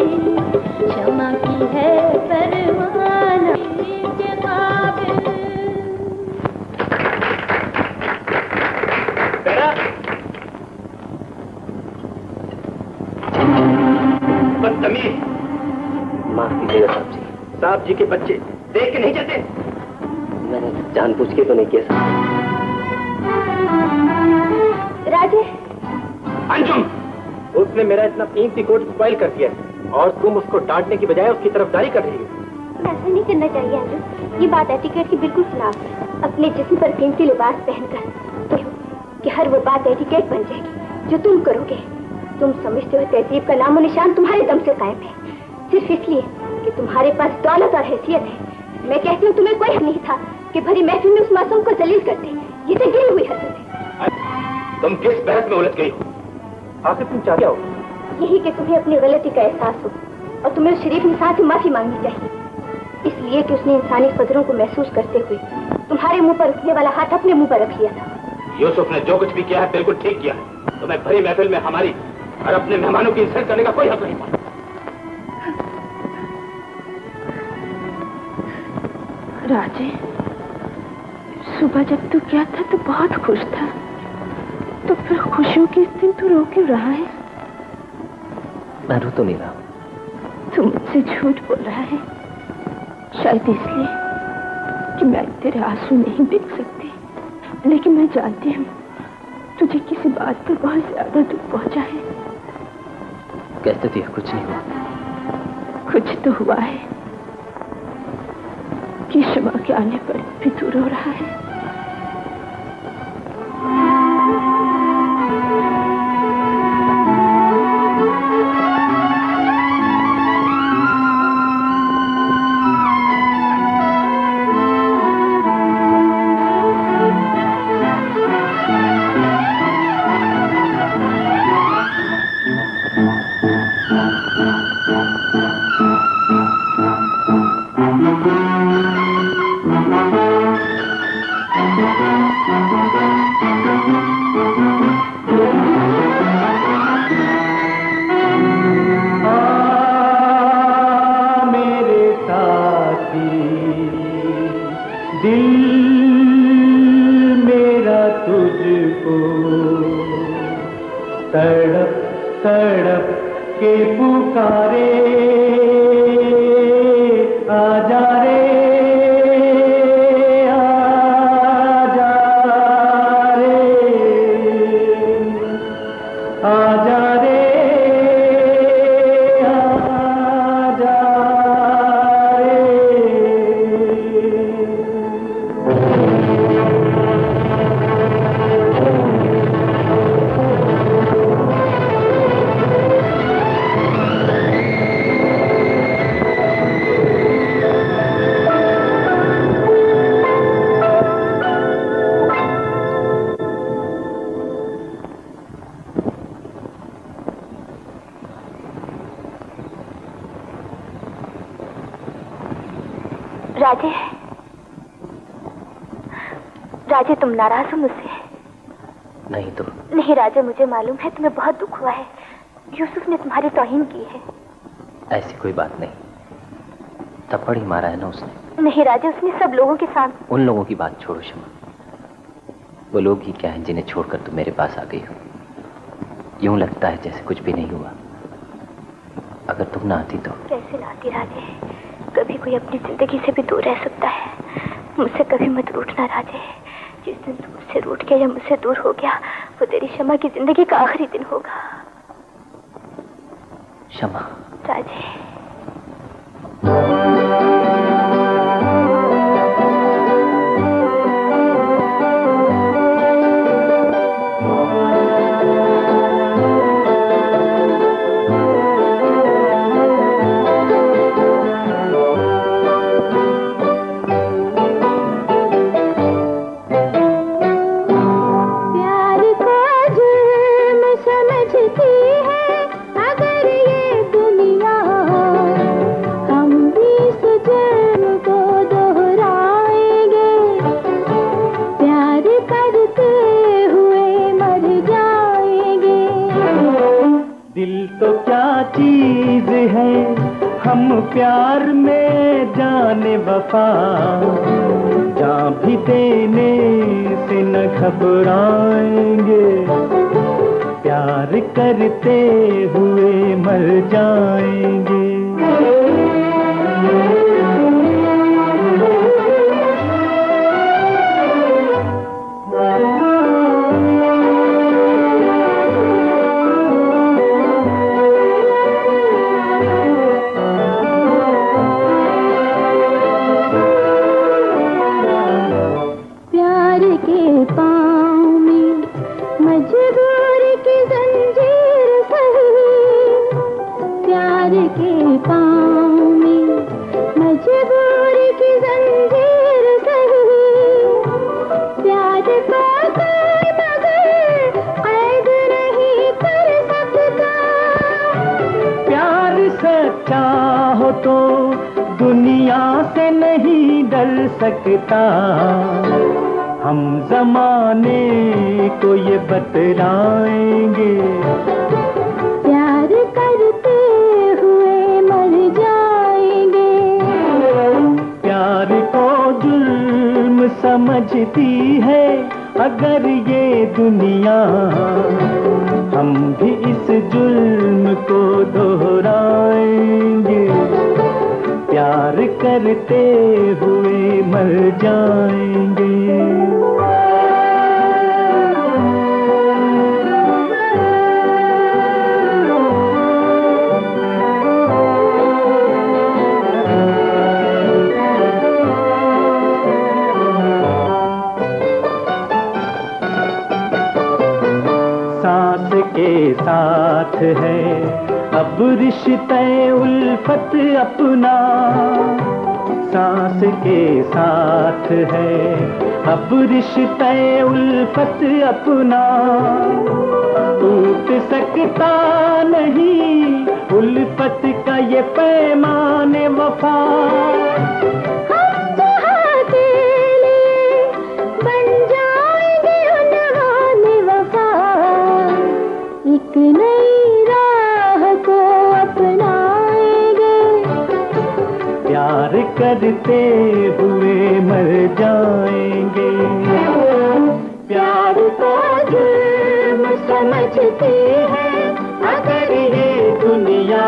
क्षमा की है परवाना के काबिल। बदतमीज। माफ कीजिएगा साहब जी। साहब जी के बच्चे देख के नहीं चलते। मैंने जानबूझ के तो नहीं किया साहब। राजे, अंजुम, उसने मेरा इतना कीमती कोट स्पॉइल कर दिया और तुम उसको डांटने की बजाय उसकी तरफदारी कर रही हो। ऐसा नहीं करना चाहिए अंजुम। ये बात एटिकेट की बिल्कुल खिलाफ है। अपने जिस्म पर कीमती लिबास पहनकर तो कि हर वो बात एटिकेट बन जाएगी जो तुम करोगे। तुम समझते हो तहजीब का नामो निशान तुम्हारे दम से कायम है, सिर्फ इसलिए कि तुम्हारे पास दौलत और हैसियत है। मैं कहती हूँ तुम्हें कोई हक नहीं था कि भरी महफिल में उस मासूम को जलील करते। ये तो गिरी हुई हरकत है। तुम किस बहस में उलझ गई हो? आखिर तुम चाहते हो? यही कि तुम्हें अपनी गलती का एहसास हो और तुम्हें उस शरीफ इंसान से माफी मांगनी चाहिए, इसलिए कि उसने इंसानी कदरों को महसूस करते हुए तुम्हारे मुंह पर उठने वाला हाथ अपने मुंह पर रख लिया था। यूसुफ ने जो कुछ भी किया है बिल्कुल ठीक किया है। तुम्हें भरी महफिल में हमारी और अपने मेहमानों की इंसल्ट करने का कोई हक नहीं था। राजे, सुबह जब तू गया था तो बहुत खुश था, तो फिर खुशियों के इस दिन तू रो क्यों रहा है? मैं रो तो नहीं रहा। तू मुझसे झूठ बोल रहा है, शायद इसलिए कि मैं तेरे आंसू नहीं देख सकती, लेकिन मैं जानती हूँ तुझे किसी बात पर बहुत ज्यादा दुख पहुंचा है। कहते थे कुछ नहीं हुआ। कुछ तो हुआ है कि क्षमा के आने पर भी तू रो रहा है। राजे, राजे तुम नाराज हो मुझसे? नहीं तो। नहीं राजे, मुझे मालूम है तुम्हें बहुत दुख हुआ है। यूसुफ ने तुम्हारी तौहीन की है। ऐसी कोई बात नहीं, थप्पड़ ही मारा है ना उसने। नहीं राजे, उसने सब लोगों के सामने। उन लोगों की बात छोड़ो शमा, वो लोग ही क्या हैं जिन्हें छोड़कर तुम मेरे पास आ गई हो। यूं लगता है जैसे कुछ भी नहीं हुआ। अगर तुम ना आती तो। कैसे ना आती राजे, कभी कोई अपनी जिंदगी से भी दूर रह सकता है। मुझसे कभी मत रूठना राजे। जिस दिन तू मुझसे रूठ गया या मुझसे दूर हो गया, वो तेरी शमा की जिंदगी का आखिरी दिन होगा। शमा। राजे। समझती है अगर ये दुनिया दिल तो क्या चीज है, हम प्यार में जाने वफा, जान भी देने से न घबराएंगे, प्यार करते हुए मर जाएंगे। तो दुनिया से नहीं डर सकता, हम जमाने को ये बतलाएंगे, प्यार करते हुए मर जाएंगे। प्यार को जुल्म समझती है अगर ये दुनिया, हम भी इस जुल्म को दोहराएंगे, प्यार करते हुए मर जाएंगे। सांस के साथ है अब रिश्ते उल्फत अपना, सांस के साथ है अब रिश्ते उल्फत अपना, टूट सकता नहीं उल्फत का ये पैमाने वफा। एक नई राह को अपनाएंगे, प्यार करते हुए मर जाएंगे, प्यार को जुल्म समझती है अगर ये दुनिया,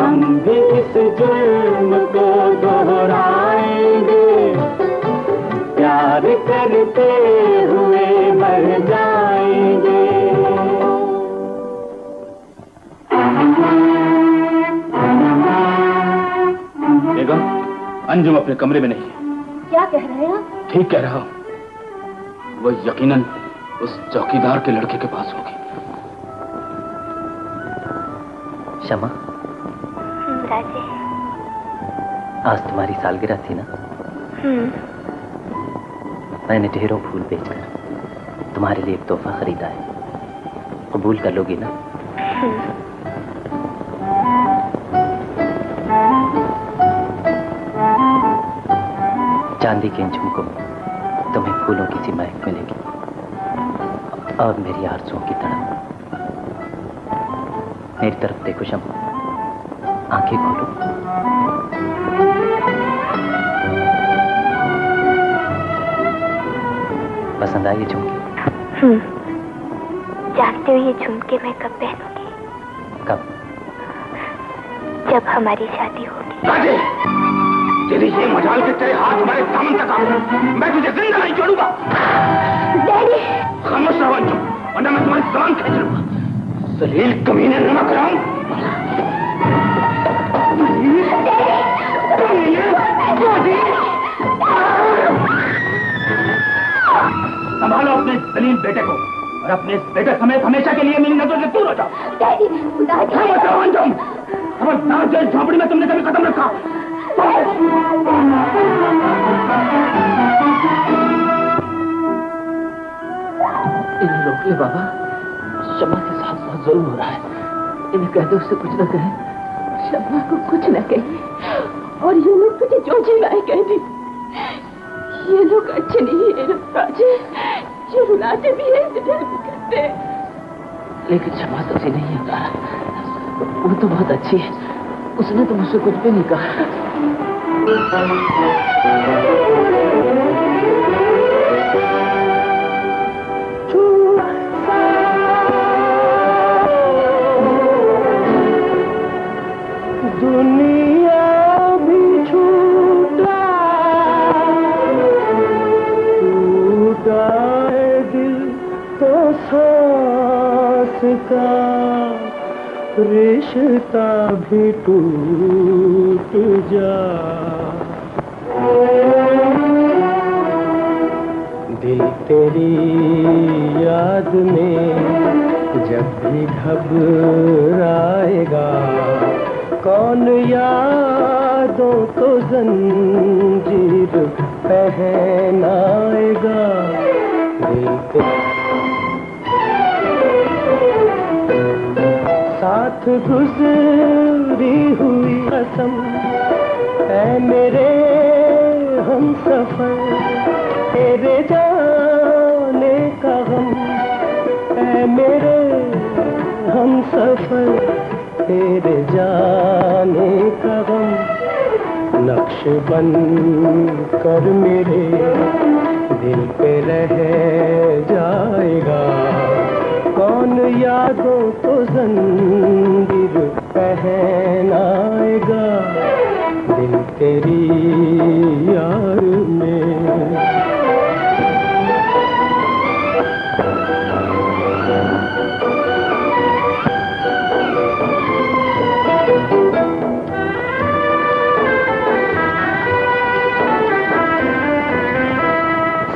हम भी इस जुल्म को दोहराएंगे, प्यार करते हुए मर जाएंगे। बेगम, अंजुम अपने कमरे में नहीं है। क्या कह रहे हैं आप? ठीक कह रहा हूं, वो यकीनन उस चौकीदार के लड़के के पास होगी। शमा, राजे, आज तुम्हारी सालगिरह थी ना? मैंने ढेरों फूल बेचकर तुम्हारे लिए एक तोहफा खरीदा है, कबूल कर लोगी ना? चांदी के इन झुमकों में तुम्हें फूलों की सी महक मिलेगी और मेरी आरज़ुओं की तड़प। मेरी तरफ देखो शमा, आंखें खोलो। पसंद आई ये झुमके? जानते हो ये झुमके मैं कब पहनूंगी? कब? जब हमारी शादी होगी। राजे, तेरी ये मजाल के तेरे हाथ हमारे दामन तक आ, मैं तुझे जिंदा नहीं छोड़ूंगा। डैडी, खामोश रहो अंजुम, वरना मैं तुम्हारी जबान खींच लूंगा। जलील कमीने, नमक राम। संभालो अपने जलील बेटे को और अपने इस बेटे समेत हमेशा के लिए मेरी नजर से दूर हो जाओ। डैडी, खामोश रहो अंजुम, खबरदार जो इस झोपड़ी में तुमने कभी कदम रखा। इन्हें रोक ले बाबा, शमा के साथ बहुत जुल्म हो रहा है। इन्हें कह दो उससे कुछ न कहे। शमा को कुछ न कही और ये लोग तुझे जो चिल्लाए कह दी। ये लोग अच्छे नहीं है राजे, ये रुलाते भी है, इधर भी करते हैं। लेकिन क्षमा तुझे नहीं आता। वो तो बहुत अच्छी है, उसने तो मुझसे कुछ भी नहीं कहा। दुनिया भी छूटा टूटा है दिल तो सांस का रिश्ता भी टूट जा। दिल तेरी याद में जब भी घबराएगा, कौन यादों को जंजीर पहनाएगा। दिल के साथ गुजरी हुई कसम है मेरे हमसफर, तेरे जाने का गम है मेरे हमसफर, तेरे जाने का गम नक्श बन कर मेरे दिल पे रह जाएगा। कौन यादों को जंजीर पहनाएगा, दिल तेरी यार में।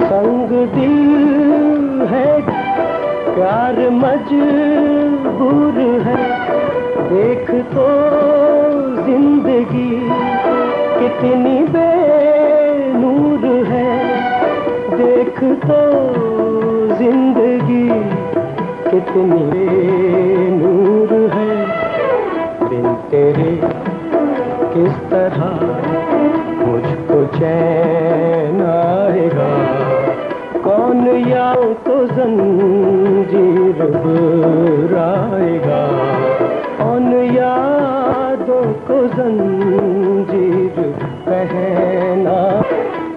संग दिल है प्यार मजबूर है, देख तो जिंदगी कितनी बेनूर है, देख तो जिंदगी कितनी बेनूर है। बिन तेरे किस तरह मुझको चैन आएगा, कौन याद तो जंजीर बुराएगा, कौन यादों को जंजीर पहना,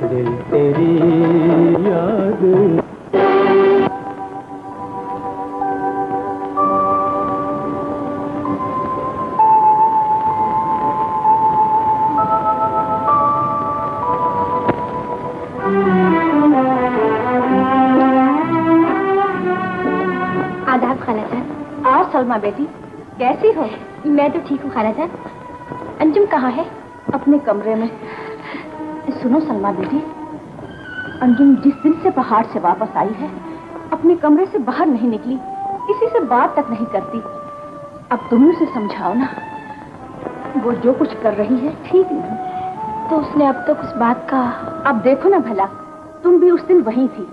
दिल तेरी याद। आदाब खालाजान। और सलमा बेटी कैसी हो? मैं तो ठीक हूँ खालाजान। अंजुम कहाँ है? अपने कमरे में। सुनो सलमा बेटी, अंजुम जिस दिन से पहाड़ से वापस आई है अपने कमरे से बाहर नहीं निकली, किसी से बात तक नहीं करती। अब तुम उसे समझाओ ना, वो जो कुछ कर रही है ठीक नहीं। तो उसने अब तक उस बात का। अब देखो ना भला, तुम भी उस दिन वहीं थी।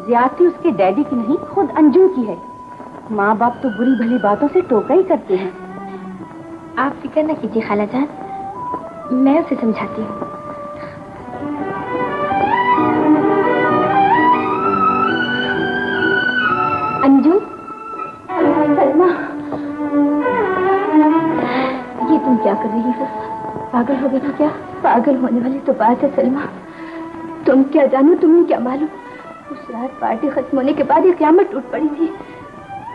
ज्यादती उसके डैडी की नहीं, खुद अंजुम की है। माँ बाप तो बुरी भली बातों से टोका ही करते हैं। आप फिक्र न कीजिए खालाजान, मैं उसे समझाती हूँ। अंजुम, सलमा, ये तुम क्या कर रही हो? पागल हो गई क्या? पागल होने वाली तो बात है सलमा। तुम क्या जानो, तुम्हें क्या मालूम। उस रात पार्टी खत्म होने के बाद ये क़यामत टूट पड़ी थी।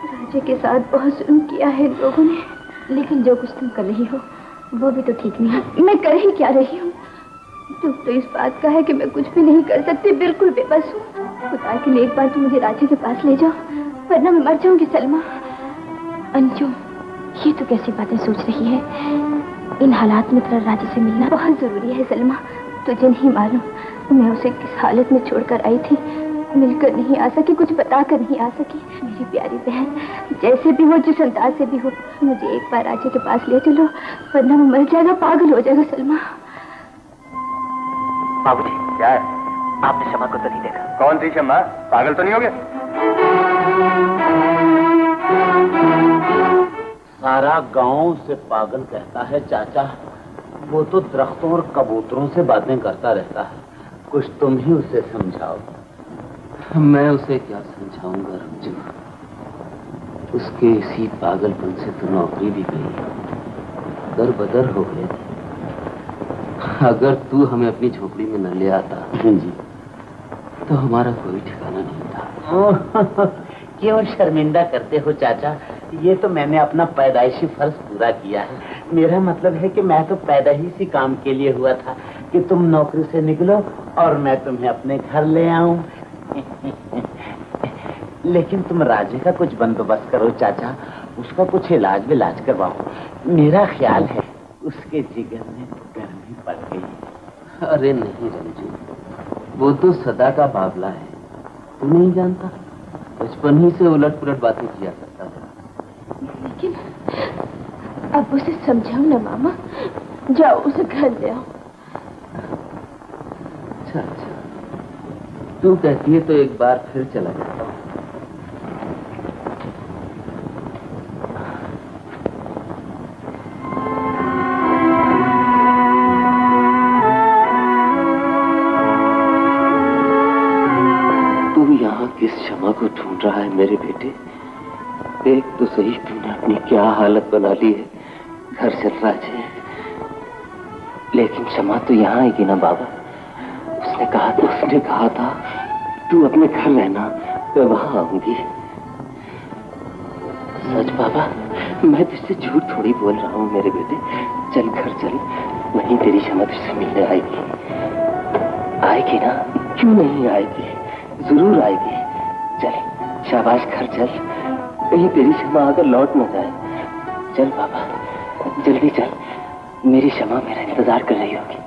राजे के साथ बहुत जुल्म किया है लोगों ने, लेकिन जो कुछ तुम कर रही हो वो भी तो ठीक नहीं है। मैं कर ही क्या रही हूँ? दुख तो इस बात का है कि मैं कुछ भी नहीं कर सकती, बिल्कुल बेबस हूँ। खुदा के लिए एक बार तुम मुझे राजे के पास ले जाओ, वरना मैं मर जाऊंगी सलमा। अंजुम, ये तो कैसी बातें सोच रही है? इन हालात में तेरा राजे से मिलना बहुत जरूरी है सलमा। तुझे नहीं मालूम मैं उसे किस हालत में छोड़कर आई थी। मिलकर नहीं आ सकी, कुछ बताकर नहीं आ सकी। मेरी प्यारी बहन, जैसे भी हो, जिस अंदाज से भी हो, मुझे एक बार राजे के पास ले चलो, वरना वो मर जाएगा, पागल हो जाएगा सलमा। बाबूजी, क्या है? आपने शमा को तो नहीं देखा? कौन थी शमा? पागल तो नहीं हो गया? सारा गांव से पागल कहता है चाचा। वो तो दरख्तों और कबूतरों से बातें करता रहता है। कुछ तुम ही उसे समझाओ। मैं उसे क्या समझाऊंगा रमजू? उसके इसी पागलपन से तो नौकरी भी गई, दर बदर हो गए। अगर तू हमें अपनी झोपड़ी में न ले आता जी तो हमारा कोई ठिकाना नहीं था। क्यों शर्मिंदा करते हो चाचा? ये तो मैंने अपना पैदाइशी फर्ज पूरा किया है। मेरा मतलब है कि मैं तो पैदा ही इसी काम के लिए हुआ था कि तुम नौकरी से निकलो और मैं तुम्हें अपने घर ले आऊं। लेकिन तुम राजे का कुछ बंदोबस्त करो चाचा, उसका कुछ इलाज विलाज करवाओ। मेरा ख्याल है उसके जिगर में गर्मी पड़ गई। अरे नहीं रंजू, वो तो सदा का बावला है, तू नहीं जानता? बचपन ही से उलट पुलट बातें किया करता था। लेकिन अब उसे समझाओ ना मामा, जाओ उसे घर ले आओ। अच्छा अच्छा, तू कहती है तो एक बार फिर चला जाता हूँ। किस क्षमा को ढूंढ रहा है मेरे बेटे? देख तो सही तूने अपनी क्या हालत बना ली है। घर चल राजे, लेकिन क्षमा तो यहाँ आएगी ना बाबा। उसने कहा था तू अपने घर रहना, मैं वहां आऊंगी। सच बाबा, मैं तुझसे झूठ थोड़ी बोल रहा हूँ मेरे बेटे। चल घर चल, वहीं तेरी क्षमा तुझसे मिलने आएगी। आएगी ना? क्यों नहीं आएगी? जरूर आएगी। चल शाबाश, घर चल, कहीं तेरी क्षमा आकर लौट न जाए। चल बाबा, जल्दी चल, मेरी क्षमा मेरा इंतजार कर रही होगी।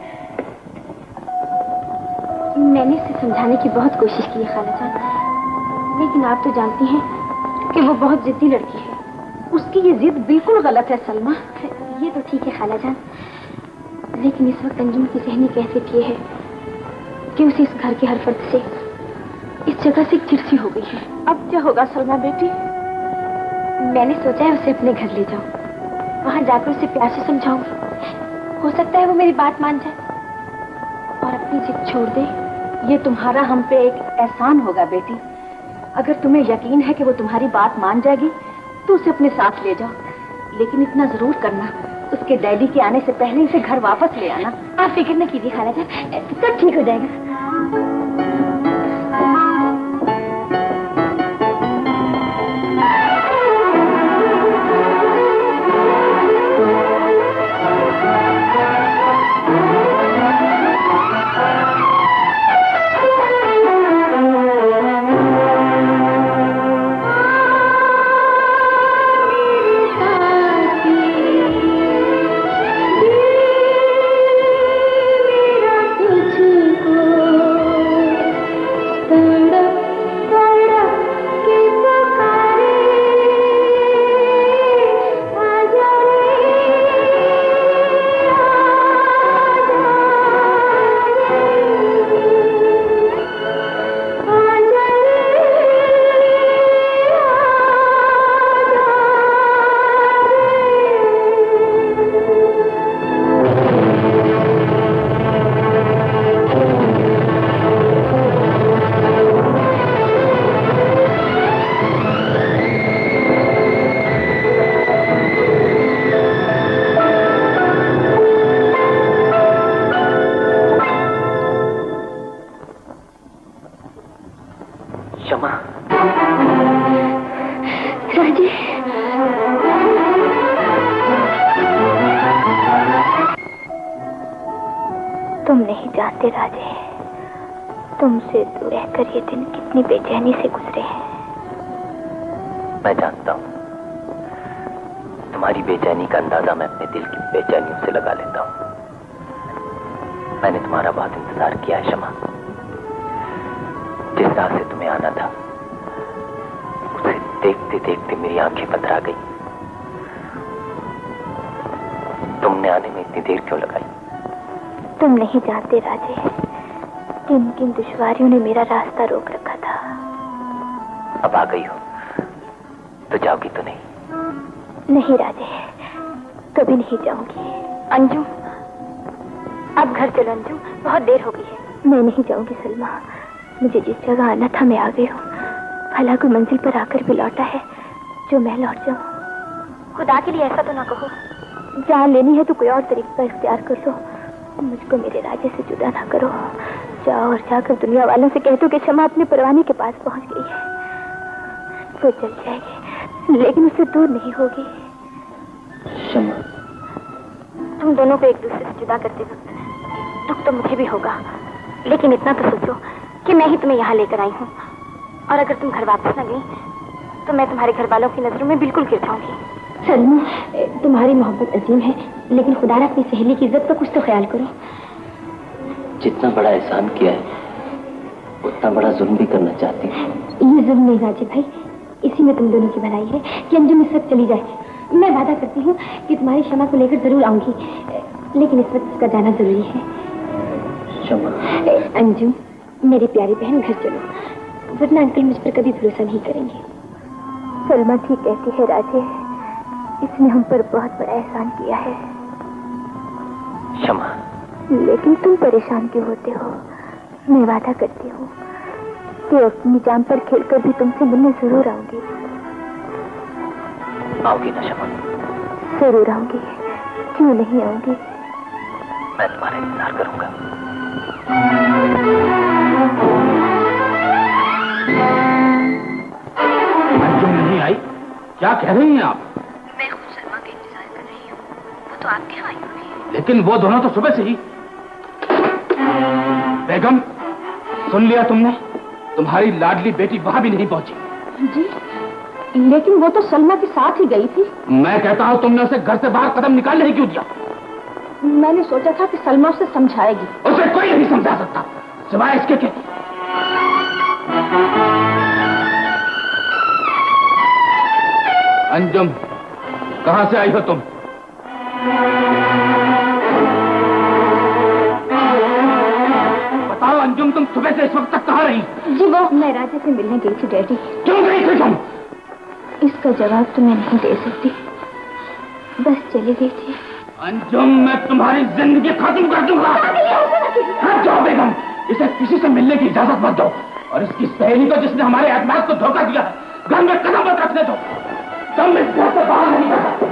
मैंने इसे समझाने की बहुत कोशिश की है खालाजान, लेकिन आप तो जानती हैं कि वो बहुत जिद्दी लड़की है। उसकी ये जिद बिल्कुल गलत है सलमा। ये तो ठीक है खालाजान, लेकिन इस वक्त अंजुम की ज़हनी कैफियत ये है कि उसे इस घर के हर फर्द से, इस जगह से चिड़ची हो गई है। अब क्या होगा सलमा बेटी? मैंने सोचा है उसे अपने घर ले जाऊं, वहां जाकर उसे प्यार से समझाऊंगी। हो सकता है वो मेरी बात मान जाए और अपनी जिद छोड़ दे। ये तुम्हारा हम पे एक एहसान होगा बेटी। अगर तुम्हें यकीन है कि वो तुम्हारी बात मान जाएगी तो उसे अपने साथ ले जाओ, लेकिन इतना जरूर करना, उसके डैडी के आने से पहले इसे घर वापस ले आना। आप फिक्र न कीजिए खालाजान, सब ठीक हो जाएगा। तुम नहीं जानते राजे, तुमसे दूर रहकर ये दिन कितनी बेचैनी से गुजरे हैं। मैं जानता हूँ, तुम्हारी बेचैनी का अंदाजा मैं अपने दिल की बेचैनियों से लगा लेता हूँ। मैंने तुम्हारा बहुत इंतजार किया है शमा। जिस राह से तुम्हें आना था उसे देखते देखते मेरी आंखें पथरा गई। तुमने आने में इतनी देर क्यों लगाई? तुम नहीं जानते राजे, किन किन दुश्वारियों ने मेरा रास्ता रोक रखा था। अब आ गई हो तो जाओगी तो नहीं? नहीं राजे, कभी नहीं जाऊंगी। अंजू, अब घर चलो अंजू, बहुत देर हो गई है। मैं नहीं जाऊंगी सलमा, मुझे जिस जगह आना था मैं आ गई हूँ। भला कोई मंजिल पर आकर भी लौटा है जो मैं लौट जाऊं। खुदा के लिए ऐसा तो ना कहो। जान लेनी है तो कोई और तरीका इख्तियार कर लो। मुझको मेरे राजे से जुदा ना करो। जाओ और जाकर दुनिया वालों से कह दो कि शमा अपने परवाने के पास पहुंच गई है। वो चल जाएगी लेकिन उससे दूर नहीं होगी। शमा, तुम दोनों को एक दूसरे से जुदा करते वक्त दुख तो मुझे भी होगा, लेकिन इतना तो सोचो कि मैं ही तुम्हें यहाँ लेकर आई हूँ, और अगर तुम घर वापस न गई तो मैं तुम्हारे घर वालों की नजरों में बिल्कुल गिर जाऊंगी। सलमा, तुम्हारी मोहब्बत अजीम है, लेकिन खुदा ने अपनी सहेली की इज्जत का कुछ तो ख्याल करो। जितना बड़ा एहसान किया है उतना बड़ा जुल्म भी करना चाहती हूँ। ये जुल्म नहीं राजे भाई, इसी में तुम दोनों की भलाई है कि अंजुम इस वक्त चली जाए। मैं वादा करती हूँ कि तुम्हारी शमा को लेकर जरूर आऊंगी, लेकिन इस वक्त उसका जाना जरूरी है। शमा, अंजुम मेरी प्यारी बहन, घर चलो, वरना अंकल मुझ पर कभी भरोसा नहीं करेंगे। सलमा ठीक कहती है राजे, इसने हम पर बहुत बड़ा एहसान किया है। शमा, लेकिन तुम परेशान क्यों होते हो? मैं वादा करती हूँ कि अपनी जान पर खेलकर भी तुमसे मिलने जरूर आऊंगी। आओगी ना शमा? जरूर आऊंगी, क्यों नहीं आऊंगी। मैं तुम्हारा इंतजार करूंगा। अंजुम नहीं आई? क्या कह रही हैं आप? मैं खुद सलमा का इंतजार कर रही हूँ, वो तो आपके यहाँ आई होगी। लेकिन वो दोनों तो सुबह से ही। बेगम, सुन लिया तुमने? तुम्हारी लाडली बेटी वहां भी नहीं पहुंची। जी, लेकिन वो तो सलमा के साथ ही गई थी। मैं कहता हूं तुमने उसे घर से बाहर कदम निकालने ही क्यों दिया? मैंने सोचा था कि सलमा उसे समझाएगी। उसे कोई नहीं समझा सकता सिवाय इसके कि अंजुम, कहां से आई हो तुम? बताओ अंजुम, तुम सुबह से इस वक्त तक कहां रही? जी वो मैं राजा से मिलने गई थी डैडी। क्यों गई थी तुम? इसका जवाब तो मैं नहीं दे सकती, बस चली गई थी। अंजुम, मैं तुम्हारी जिंदगी खत्म कर दूंगा। हाँ, जाओ बेगम, इसे किसी से मिलने की इजाजत मत दो, और इसकी सहेली को जिसने हमारे एतमाद को धोखा दिया घर में कदम मत रखने दो। तुम इस घर से बाहर नहीं कर सकते।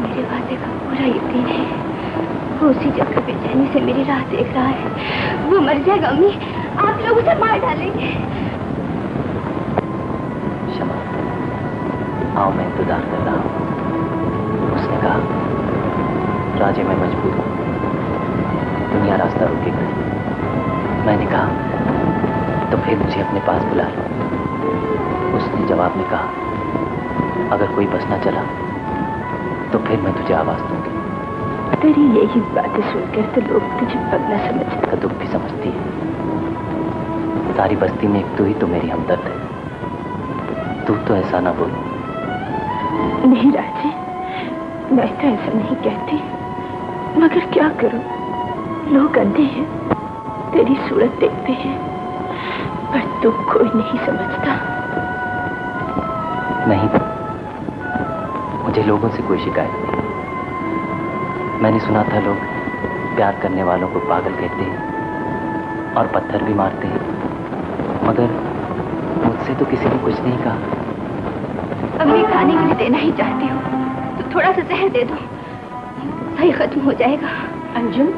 मेरे वादे का पूरा यकीन है, वो उसी जगह बेचैनी से मेरी राह देख रहा है। वो मर जाएगा अम्मी, आप लोग उसे मार डालेंगे। शमा, आओ, मैं इंतजार कर रहा हूँ। उसने कहा, राजे मैं मजबूर हूँ, दुनिया रास्ता रोके खड़ी। मैंने कहा तो फिर मुझे अपने पास बुला लो। उसने जवाब में कहा, अगर कोई बस न चला तो फिर मैं तुझे आवाज दूंगी। तेरी यही बातें सुनकर तो लोग तुझे पगला समझते। का दुख भी समझती है। सारी बस्ती में एक तू ही तो मेरी हमदर्द है। तू तो ऐसा ना बोल। नहीं राजे, मैं तो ऐसा नहीं कहती, मगर क्या करूं, लोग अंधे हैं, तेरी सूरत देखते हैं, पर तू कोई नहीं समझता। नहीं, मुझे लोगों से कोई शिकायत नहीं। मैंने सुना था लोग प्यार करने वालों को पागल कहते हैं और पत्थर भी मारते हैं, मगर मुझसे तो किसी ने कुछ नहीं कहा। अब मैं खाने के लिए देना ही चाहती हूँ, तो थोड़ा सा जहर दे दो, सही खत्म हो जाएगा। अंजुम,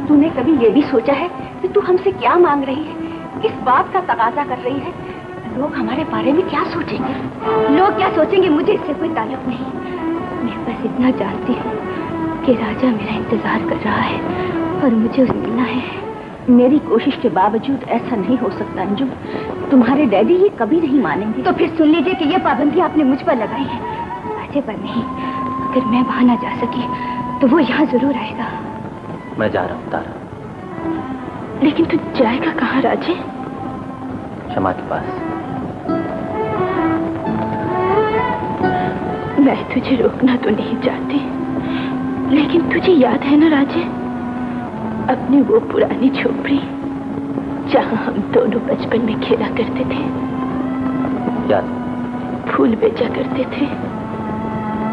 तूने कभी ये भी सोचा है कि तू हमसे क्या मांग रही है, किस बात का तकाजा कर रही है? लोग हमारे बारे में क्या सोचेंगे? लोग क्या सोचेंगे मुझे इससे कोई ताल्लुक नहीं। मैं बस इतना जानती हूँ कि राजा मेरा इंतजार कर रहा है और मुझे उसे मिलना है। मेरी कोशिश के बावजूद ऐसा नहीं हो सकता अंजुम, तुम्हारे डैडी ये कभी नहीं मानेंगे। तो फिर सुन लीजिए कि ये पाबंदी आपने मुझ पर लगाई है, राजे पर नहीं। अगर मैं वहां ना जा सकी तो वो यहाँ जरूर आएगा। मैं जा रहा हूँ तारा। लेकिन तू जाएगा कहाँ राजे? शमा के पास। मैं तुझे रोकना तो नहीं चाहती, लेकिन तुझे याद है ना राजे, अपनी वो पुरानी झोपड़ी जहाँ हम दोनों बचपन में खेला करते थे? याद? फूल बेचा करते थे।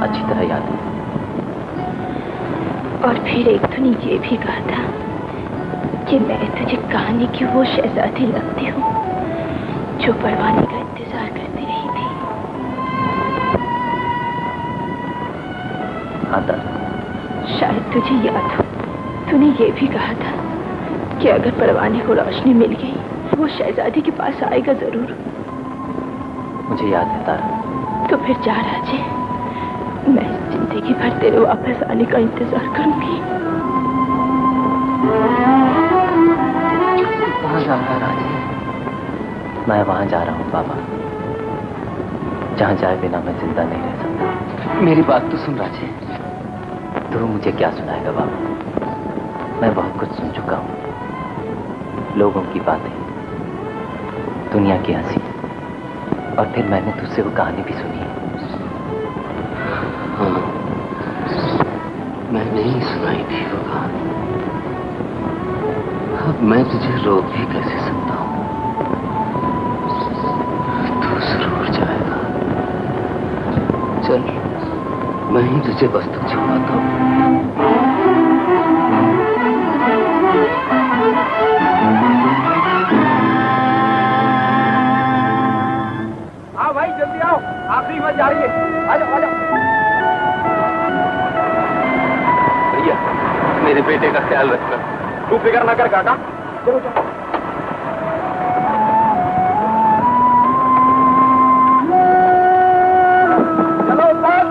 अच्छी तरह याद है। और फिर एक तूने ये भी कहा था कि मैं तुझे कहानी की वो शहजादी लगती हूँ जो परवाने का इंतजार करती तुझे याद हो, तूने ये भी कहा था कि अगर परवाने को रोशनी मिल गई वो शहजादी के पास आएगा जरूर। मुझे याद है तारा। तो फिर जा राजे, मैं जिंदगी भर तेरे वापस आने का इंतजार करूंगी। कहाँ जा रहा है राजे? मैं वहां जा रहा हूँ बाबा, जहाँ जाए बिना मैं जिंदा नहीं रह सकता। मेरी बात तो सुन राजे। तू मुझे क्या सुनाएगा बाबा? मैं बहुत कुछ सुन चुका हूँ, लोगों की बातें, दुनिया की हंसी, और फिर मैंने तुझसे वो कहानी भी सुनी है। हाँ, मैंने ही सुनाई थी वो कहानी। अब मैं तुझे रोक भी कैसे सकता हूँ? तू जरूर जाएगा। चल, मैं ही तुझे बस तक छुपाता हूँ। हाँ भाई जल्दी आओ, आखिरी बार जा रही है। आ जाओ आ जाओ। भैया मेरे बेटे का ख्याल रखना। तू फिक्र ना कर काका। चलो चलो। चलो उस्ताद।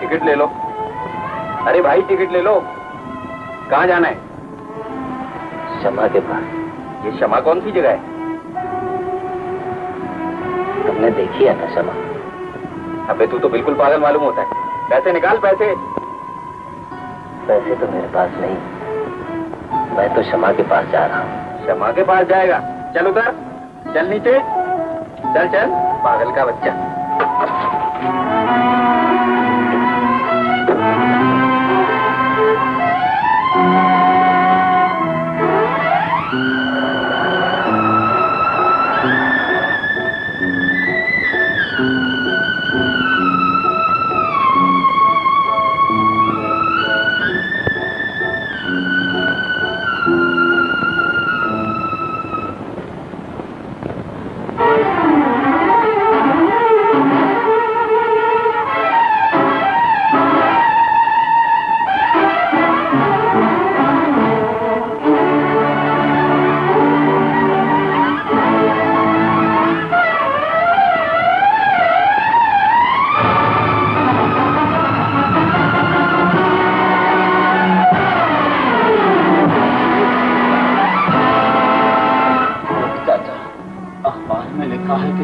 टिकट ले लो। अरे भाई टिकट ले लो। कहाँ जाना है? शमा के पास। ये शमा कौन सी जगह है? तुमने देखी है ना शमा? अबे तू तो बिल्कुल पागल मालूम होता है। पैसे निकाल पैसे। पैसे तो मेरे पास नहीं, मैं तो शमा के पास जा रहा हूँ। शमा के पास जाएगा? चल उधर, चल नीचे, चल चल पागल का बच्चा।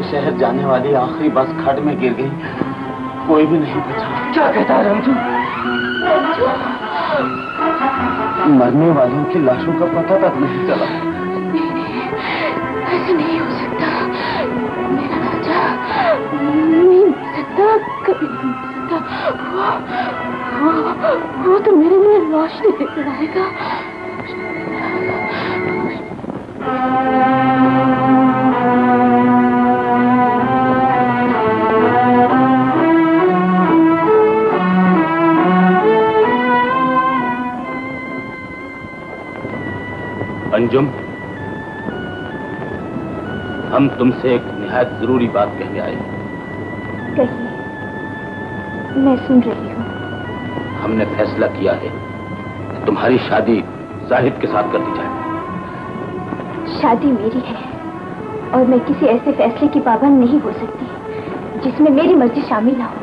शहर जाने वाली आखिरी बस खड्ड में गिर गई, कोई भी नहीं बचा। क्या कहता है रंजू? मरने वालों की लाशों का पता तक नहीं चला। ऐसे नहीं हो सकता, मेरा राजा नहीं मिल सकता, कभी नहीं मिल सकता। वो तो मेरे लिए रोशनी लेकर आएगा। अंजुम, हम तुमसे एक निहायत जरूरी बात कहने आए हैं। कहिए, मैं सुन रही हूँ। हमने फैसला किया है कि तुम्हारी शादी जाहिद के साथ कर दी जाए। शादी मेरी है और मैं किसी ऐसे फैसले की पाबंद नहीं हो सकती जिसमें मेरी मर्जी शामिल ना हो।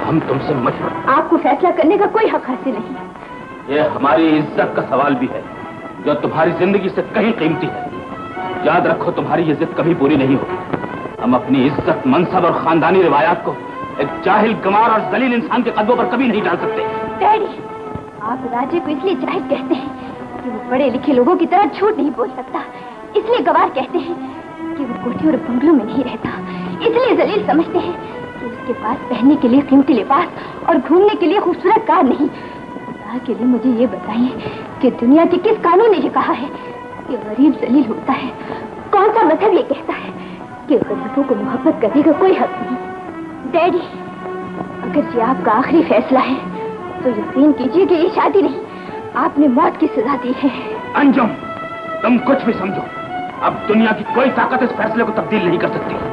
हम तुमसे मशवरा। आपको फैसला करने का कोई हक हासिल नहीं। ये हमारी इज्जत का सवाल भी है, जो तुम्हारी जिंदगी से कहीं कीमती है। याद रखो, तुम्हारी ये जिद कभी पूरी नहीं होगी। हम अपनी इज्जत, मनसब और खानदानी रिवायात को एक जाहिल, गंवार और जलील इंसान के कदमों पर कभी नहीं डाल सकते। डैडी, आप राजे को इसलिए जाहिद कहते हैं कि वो पढ़े लिखे लोगों की तरह झूठ नहीं बोल सकता, इसलिए गवार कहते हैं कि वो कोठी और बंगलों में नहीं रहता, इसलिए जलील समझते हैं कि उसके पास पहनने के लिए कीमती लिबास और घूमने के लिए खूबसूरत कार नहीं। खुदा के लिए मुझे ये बताइए कि दुनिया के किस कानून ने ये कहा है कि गरीब जलील होता है? कौन सा मजहब ये कहता है कि गरीबों को मोहब्बत करने का कोई हक नहीं? डैडी, अगर ये आपका आखिरी फैसला है तो यकीन कीजिए कि ये शादी नहीं, आपने मौत की सजा दी है। अंजुम, तुम कुछ भी समझो, अब दुनिया की कोई ताकत इस फैसले को तब्दील नहीं कर सकती।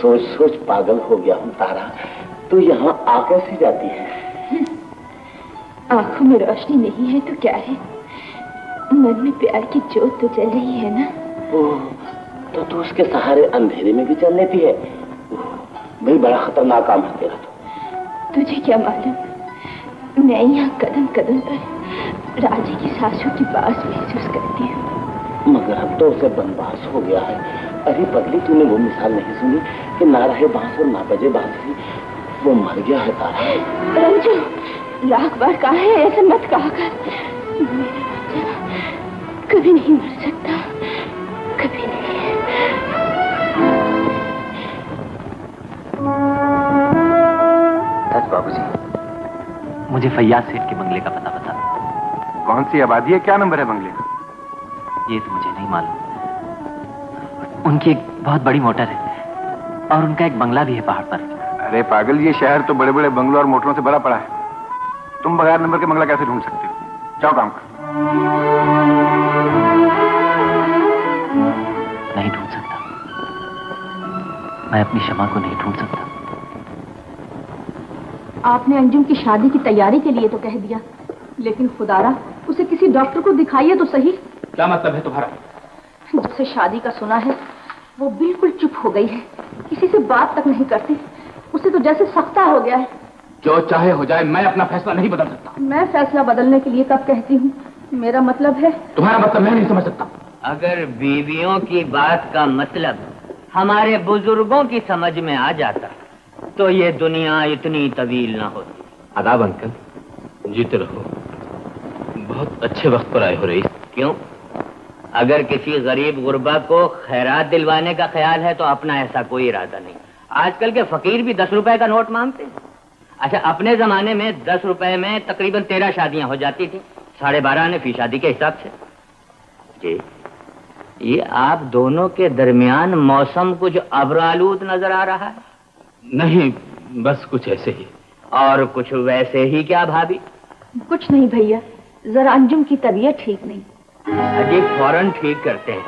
सोच सोच पागल हो गया हूँ तारा, तू यहाँ आ कैसे जाती है? आंखों में रोशनी नहीं है तो क्या है, मन में प्यार की जोत तो जल रही है ना। ओह, तो तू उसके सहारे अंधेरे में भी चल लेती है? भाई बड़ा खतरनाक काम है तेरा तो। तुझे क्या मालूम, मैं यहाँ कदम कदम पर राजे की सासों की बात महसूस करती हूँ। मगर अब तो उसे बनवास हो गया है। अरे पगली, तूने वो मिसाल नहीं सुनी कि ना रहे बांस और ना बजे बांसुरी? वो मर गया है तारा। रंजू, लाख बार कहा है ऐसा मत कहा कर। मेरा राजा कभी नहीं मर सकता, कभी नहीं। सच बाबूजी, मुझे फैयाज सेठ के बंगले का पता बता। कौन सी आबादी है, क्या नंबर है बंगले का? ये तो मुझे नहीं मालूम। उनकी एक बहुत बड़ी मोटर है और उनका एक बंगला भी है पहाड़ पर। अरे पागल, ये शहर तो बड़े बड़े बंगलों और मोटरों से भरा पड़ा है। तुम बगैर नंबर के बंगला कैसे ढूंढ सकते हो? जाओ काम करो। नहीं ढूंढ सकता, मैं अपनी शमा को नहीं ढूंढ सकता। आपने अंजुम की शादी की तैयारी के लिए तो कह दिया, लेकिन खुदारा उसे किसी डॉक्टर को दिखाइए तो सही। क्या मतलब है तुम्हारा? जब से शादी का सुना है वो बिल्कुल चुप हो गई है, किसी से बात तक नहीं करती। उसे तो जैसे सख्ता हो गया है। जो चाहे हो जाए, मैं अपना फैसला नहीं बदल सकता। मैं फैसला बदलने के लिए कब कहती हूँ? मेरा मतलब है। तुम्हारा मतलब मैं नहीं समझ सकता। अगर बीवियों की बात का मतलब हमारे बुजुर्गों की समझ में आ जाता तो ये दुनिया इतनी तवील ना होती। आदाब अंकल, जीते रहो। बहुत अच्छे वक्त पर आए हो रईस। क्यों? अगर किसी गरीब गुरबा को खैरात दिलवाने का ख्याल है तो अपना ऐसा कोई इरादा नहीं। आजकल के फकीर भी 10 रुपए का नोट मांगते हैं। अच्छा, अपने जमाने में 10 रुपए में तकरीबन 13 शादियां हो जाती थी, 12.5 आने फी शादी के हिसाब से। जी, ये आप दोनों के दरमियान मौसम कुछ अब्रालूद नजर आ रहा है? नहीं, बस कुछ ऐसे ही। और कुछ वैसे ही क्या भाभी? कुछ नहीं भैया, जरा अंजुम की तबीयत ठीक नहीं। अजी फौरन ठीक करते हैं।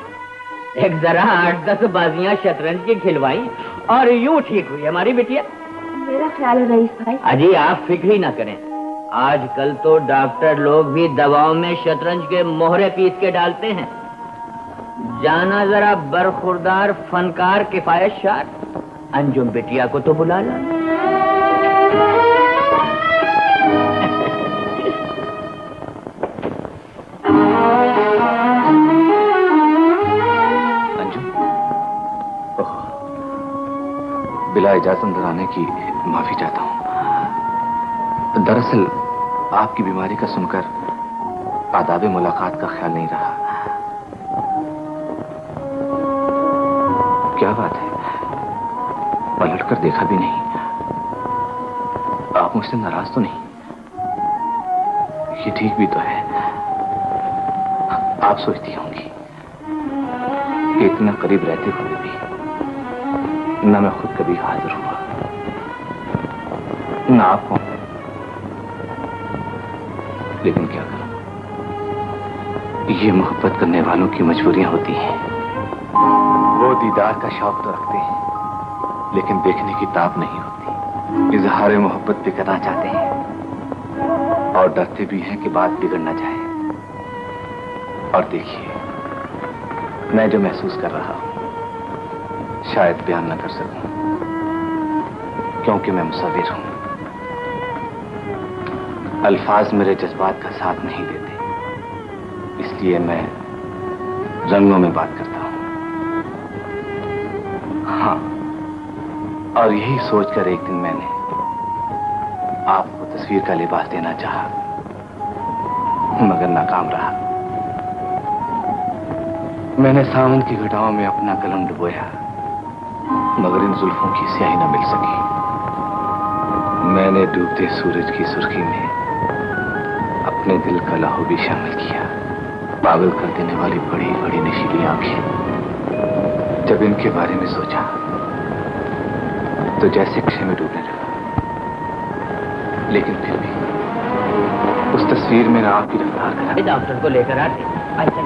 एक जरा 8-10 बाजियां शतरंज की खिलवाई और यूं ठीक हुई हमारी बिटिया। मेरा ख्याल है रईस भाई। अजी आप फिक्र ही ना करें, आजकल तो डॉक्टर लोग भी दवाओं में शतरंज के मोहरे पीस के डालते हैं। जाना जरा बरखुरदार फनकार किफायत शार अंजुम बिटिया को तो बुला ला। बिला इजाजत अंदर आने की माफी चाहता हूँ। दरअसल आपकी बीमारी का सुनकर आदाब मुलाकात का ख्याल नहीं रहा। क्या बात है, पलट कर देखा भी नहीं। आप मुझसे नाराज तो नहीं? ये ठीक भी तो है। आप सोचती होंगी कि इतना करीब रहते हुए भी न मैं खुद कभी हाजिर हुआ, न आपको। लेकिन क्या करूं, ये मोहब्बत करने वालों की मजबूरियां होती हैं। वो दीदार का शौक तो रखते हैं, लेकिन देखने की ताब नहीं होती। इजहार मोहब्बत भी करना चाहते हैं और डरते भी हैं कि बात बिगड़ न जाए। और देखिए, मैं जो महसूस कर रहा हूं शायद बयान न कर सकूं, क्योंकि मैं मुसव्विर हूं। अल्फाज मेरे जज्बात का साथ नहीं देते, इसलिए मैं रंगों में बात करता हूं। हाँ, और यही सोचकर एक दिन मैंने आपको तस्वीर का लिबास देना चाहा, मगर नाकाम रहा। मैंने सावन की घटाओं में अपना कलम डुबोया, मगर इन जुल्फों की स्याही न मिल सकी। मैंने डूबते सूरज की सुर्खी में अपने दिल का लहू भी शामिल किया। पागल कर देने वाली बड़ी बड़ी नशीली आंखें, जब इनके बारे में सोचा तो जैसे क्षय में डूबने लगा। लेकिन फिर भी उस तस्वीर में ना आपकी रफ्तार करा। डॉक्टर को लेकर आते। अच्छा,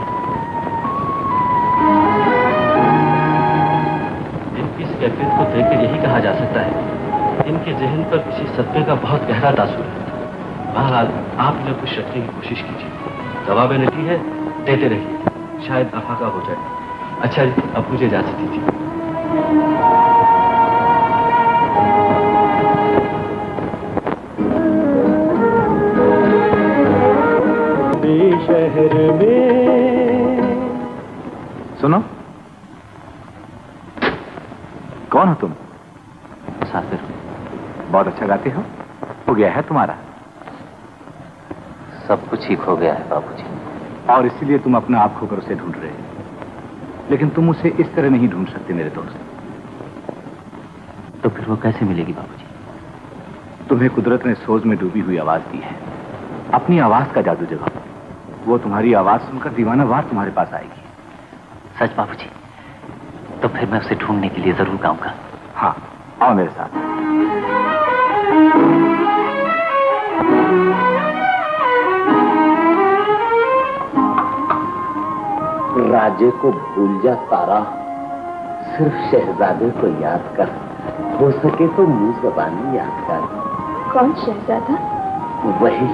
इस कैफियत को देखकर यही कहा जा सकता है इनके जहन पर किसी सदमे का बहुत गहरा तासुर है। बहरहाल आप इन्हें खुश रखने की कोशिश कीजिए। दवा मैंने दी है, देते रहिए, शायद अफाका हो जाए। अच्छा, अब मुझे इजाजत दीजिए। शहर में सुनो, कौन हो तुम? मुसाफिर। बहुत अच्छा गाते हो। हो गया है तुम्हारा? सब कुछ ठीक हो गया है बाबूजी। और इसीलिए तुम अपना आप खोकर उसे ढूंढ रहे हो। लेकिन तुम उसे इस तरह नहीं ढूंढ सकते मेरे दोस्त। तो फिर वो कैसे मिलेगी बाबूजी? तुम्हें कुदरत ने सोच में डूबी हुई आवाज दी है, अपनी आवाज का जादू जगाओ। वो तुम्हारी आवाज सुनकर दीवाना वार तुम्हारे पास आएगी। सच बाबूजी? तो फिर मैं उसे ढूंढने के लिए जरूर आऊंगा। हाँ, आओ मेरे साथ। राजे को भूल जा तारा, सिर्फ शहजादे को याद कर, हो सके तो मुंह जबानी याद कर। कौन शहजादा? वही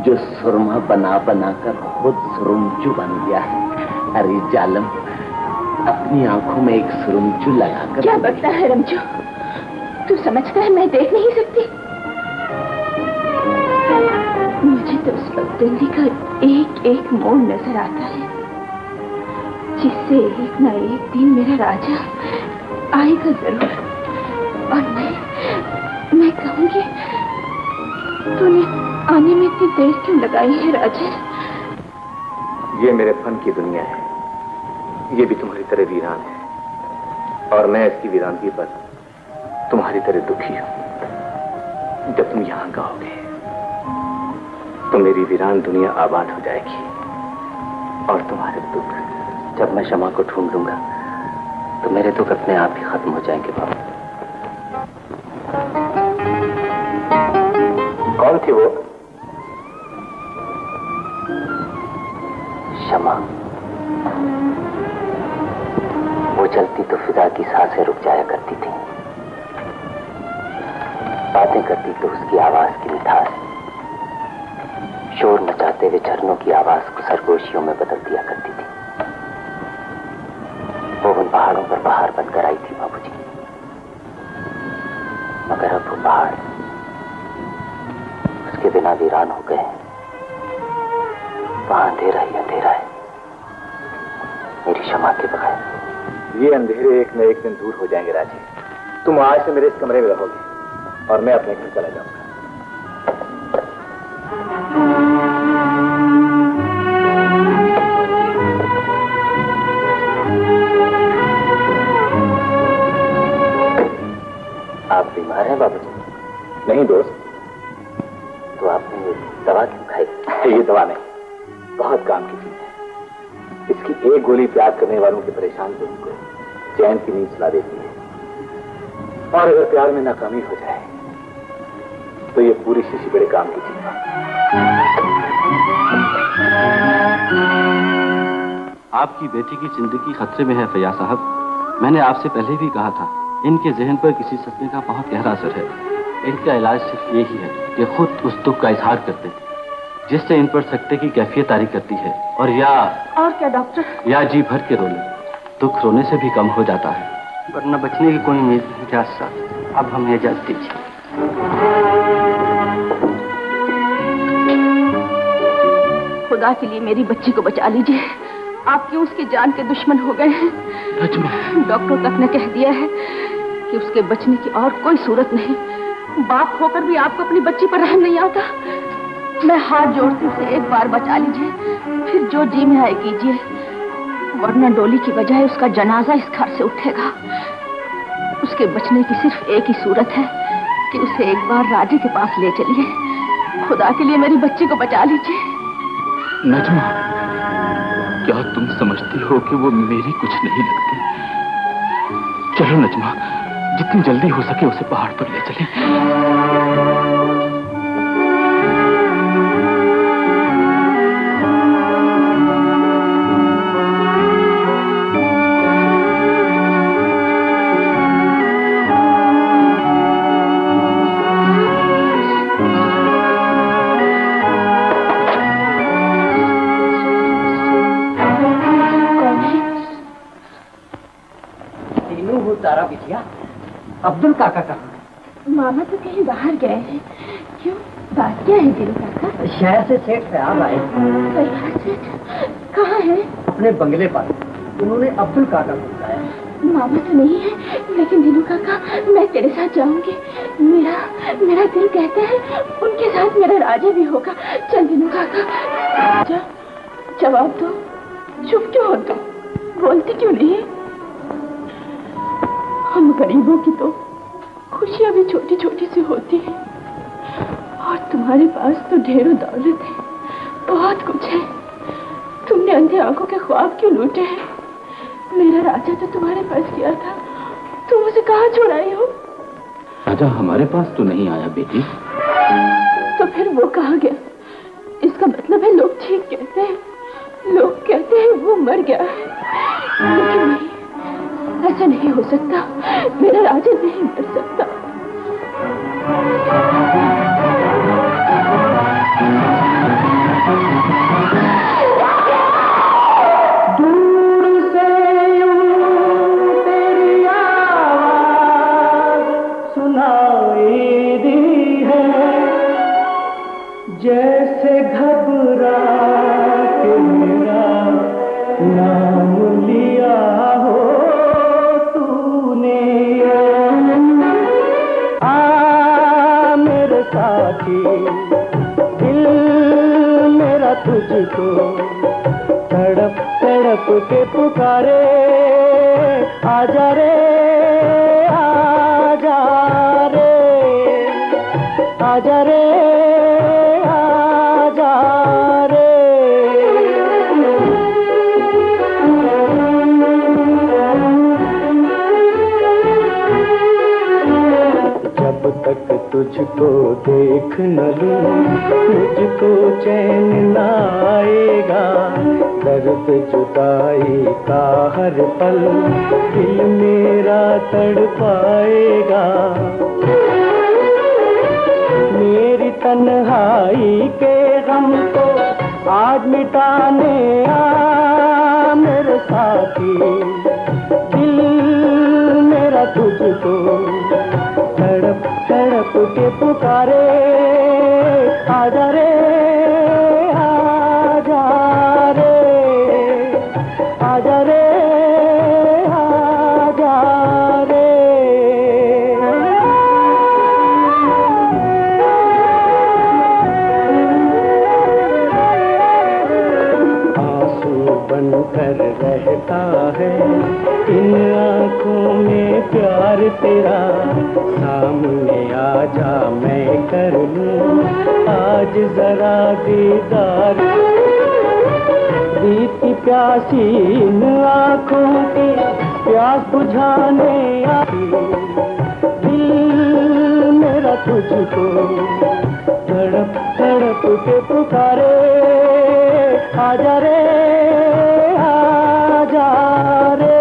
जो सुरमा बना बना कर खुद सुरमचू बन गया है। अरे जालम, अपनी आंखों में एक सुरमचू लगाकर। क्या बकता है रमचू? तू समझता है मैं देख नहीं सकती? मुझे तो उस वक्त दिल्ली का एक एक मोड़ नजर आता है, जिससे एक न एक दिन मेरा राजा आएगा जरूर। और मैं कहूंगी, तूने आने में इतनी देर क्यों लगाई है राजा? ये मेरे फन की दुनिया है, ये भी तुम्हारी तरह वीरान है, और मैं इसकी वीरानगी पर तुम्हारी तरह दुखी हूं। जब तुम यहां गाओगे तो मेरी वीरान दुनिया आबाद हो जाएगी, और तुम्हारे दुख, जब मैं शमा को ढूंढ लूंगा तो मेरे दुख अपने आप ही खत्म हो जाएंगे। बाबा, कौन थी वो? शमा। वो चलती तो फिदा की सांसें रुक जाया करती थी, बातें करती तो उसकी आवाज की मिठास शोर मचाते हुए झरनों की आवाज को सरगोशियों में बदल दिया करती थी। वो उन पहाड़ों पर बहार बनकर आई थी बाबूजी, मगर अब वो पहाड़ उसके बिना वीरान हो गए। वहां अंधेरा ही अंधेरा है मेरी शमा के बगैर। ये अंधेरे एक न एक दिन दूर हो जाएंगे राजे। तुम आज से मेरे इस कमरे में रहोगे और मैं अपने घर चला जाऊंगा। आप बीमार हैं बाबूजी? नहीं दोस्त। तो आपने ये दवा क्यों खाई? ये दवा नहीं, बहुत काम की चीज है। इसकी एक गोली प्यार करने वालों के परेशान दिल को चैन की नींद सुला देती है, और अगर प्यार में नाकामी हो जाए तो ये पूरी शीशी बड़े काम की चीज है। आपकी बेटी की जिंदगी खतरे में है फैयाज साहब। मैंने आपसे पहले भी कहा था, इनके जहन पर किसी सदमे का बहुत गहरा असर है। इनका इलाज सिर्फ यही है कि खुद उस दुख का इजहार करते, जिससे इन पर सकते की कैफियत तारी करती है, और क्या डॉक्टर? या जी भर के रोने। दुख रोने से भी कम हो जाता है, वरना बचने की कोई उम्मीद नहीं। जाज साहब, अब हमें इजाजत दीजिए। खुदा के लिए मेरी बच्ची को बचा लीजिए। आप क्यों उसकी जान के दुश्मन हो गए हैं? डॉक्टर तक ने कह दिया है कि उसके बचने की और कोई सूरत नहीं। बाप होकर भी आपको अपनी बच्ची पर रहम नहीं आता। मैं हाथ जोड़ती उसे एक बार बचा लीजिए, फिर जो जी में आए कीजिए, वरना डोली की बजाय उसका जनाजा इस घर से उठेगा। उसके बचने की सिर्फ एक ही सूरत है कि उसे एक बार राजे के पास ले चलिए। खुदा के लिए मेरी बच्ची को बचा लीजिए। नजमा, क्या तुम समझती हो कि वो मेरी कुछ नहीं लगती? चलो नजमा, जितनी जल्दी हो सके उसे पहाड़ पर ले चलें। तारा बिटिया, अब्दुल काका कहाँ? मामा तो कहीं बाहर गए हैं। क्यों, बात क्या है दिल काका? शहर से सेठ फयाज आए। कहाँ है? अपने बंगले पर। उन्होंने अब्दुल काका को बुलाया। मामा तो नहीं है, लेकिन दिनू काका मैं तेरे साथ जाऊंगी। मेरा दिल कहता है उनके साथ मेरा राजा भी होगा। चल दिनू काका। राजा, जवाब दो, चुप क्यों हो तुम? बोलती क्यों नहीं? हम गरीबों की तो खुशियां भी छोटी छोटी सी होती हैं, और तुम्हारे पास तो ढेरों दौलत है, बहुत कुछ है। तुमने अंधे आंखों के ख्वाब क्यों लूटे हैं? मेरा राजा तो तुम्हारे पास गया था, तुम उसे कहाँ छुड़ाई हो? राजा हमारे पास तो नहीं आया बेटी। तो फिर वो कहाँ गया? इसका मतलब है लोग ठीक कहते हैं, लोग कहते हैं वो मर गया है, लेकिन नहीं, ऐसा नहीं हो सकता। मेरा राजा नहीं मर सकता। दूर से यूं तेरी आवाज सुनाई दी है, जैसे घबरा के मेरा नाम लिया हो तूने। आ मेरे साथी, दिल मेरा तुझको तड़प तड़प के पुकारे, आजा रे आजा रे, आजा रे आजा रे। जब तक तुझको देख न लूं मुझको चैन न आएगा, दर्द जुदाई का हर पल दिल मेरा तड़पाएगा। मेरी तन्हाई के गम को आज मिटाने आ मेरे साथी, दिल मेरा तुझको तड़प तड़प के पुकारे, आजा रे आजा रे, आजा रे आजा रे। आंसू बनकर रहता है इन आँखों में प्यार तेरा, सामने आजा मैं कर लूं आज जरा दीदार। बीती प्यासी इन आँखों की प्यास बुझाने आई, दिल मेरा तुझको तड़प तड़प के पुकारे, आजा रे आजा रे,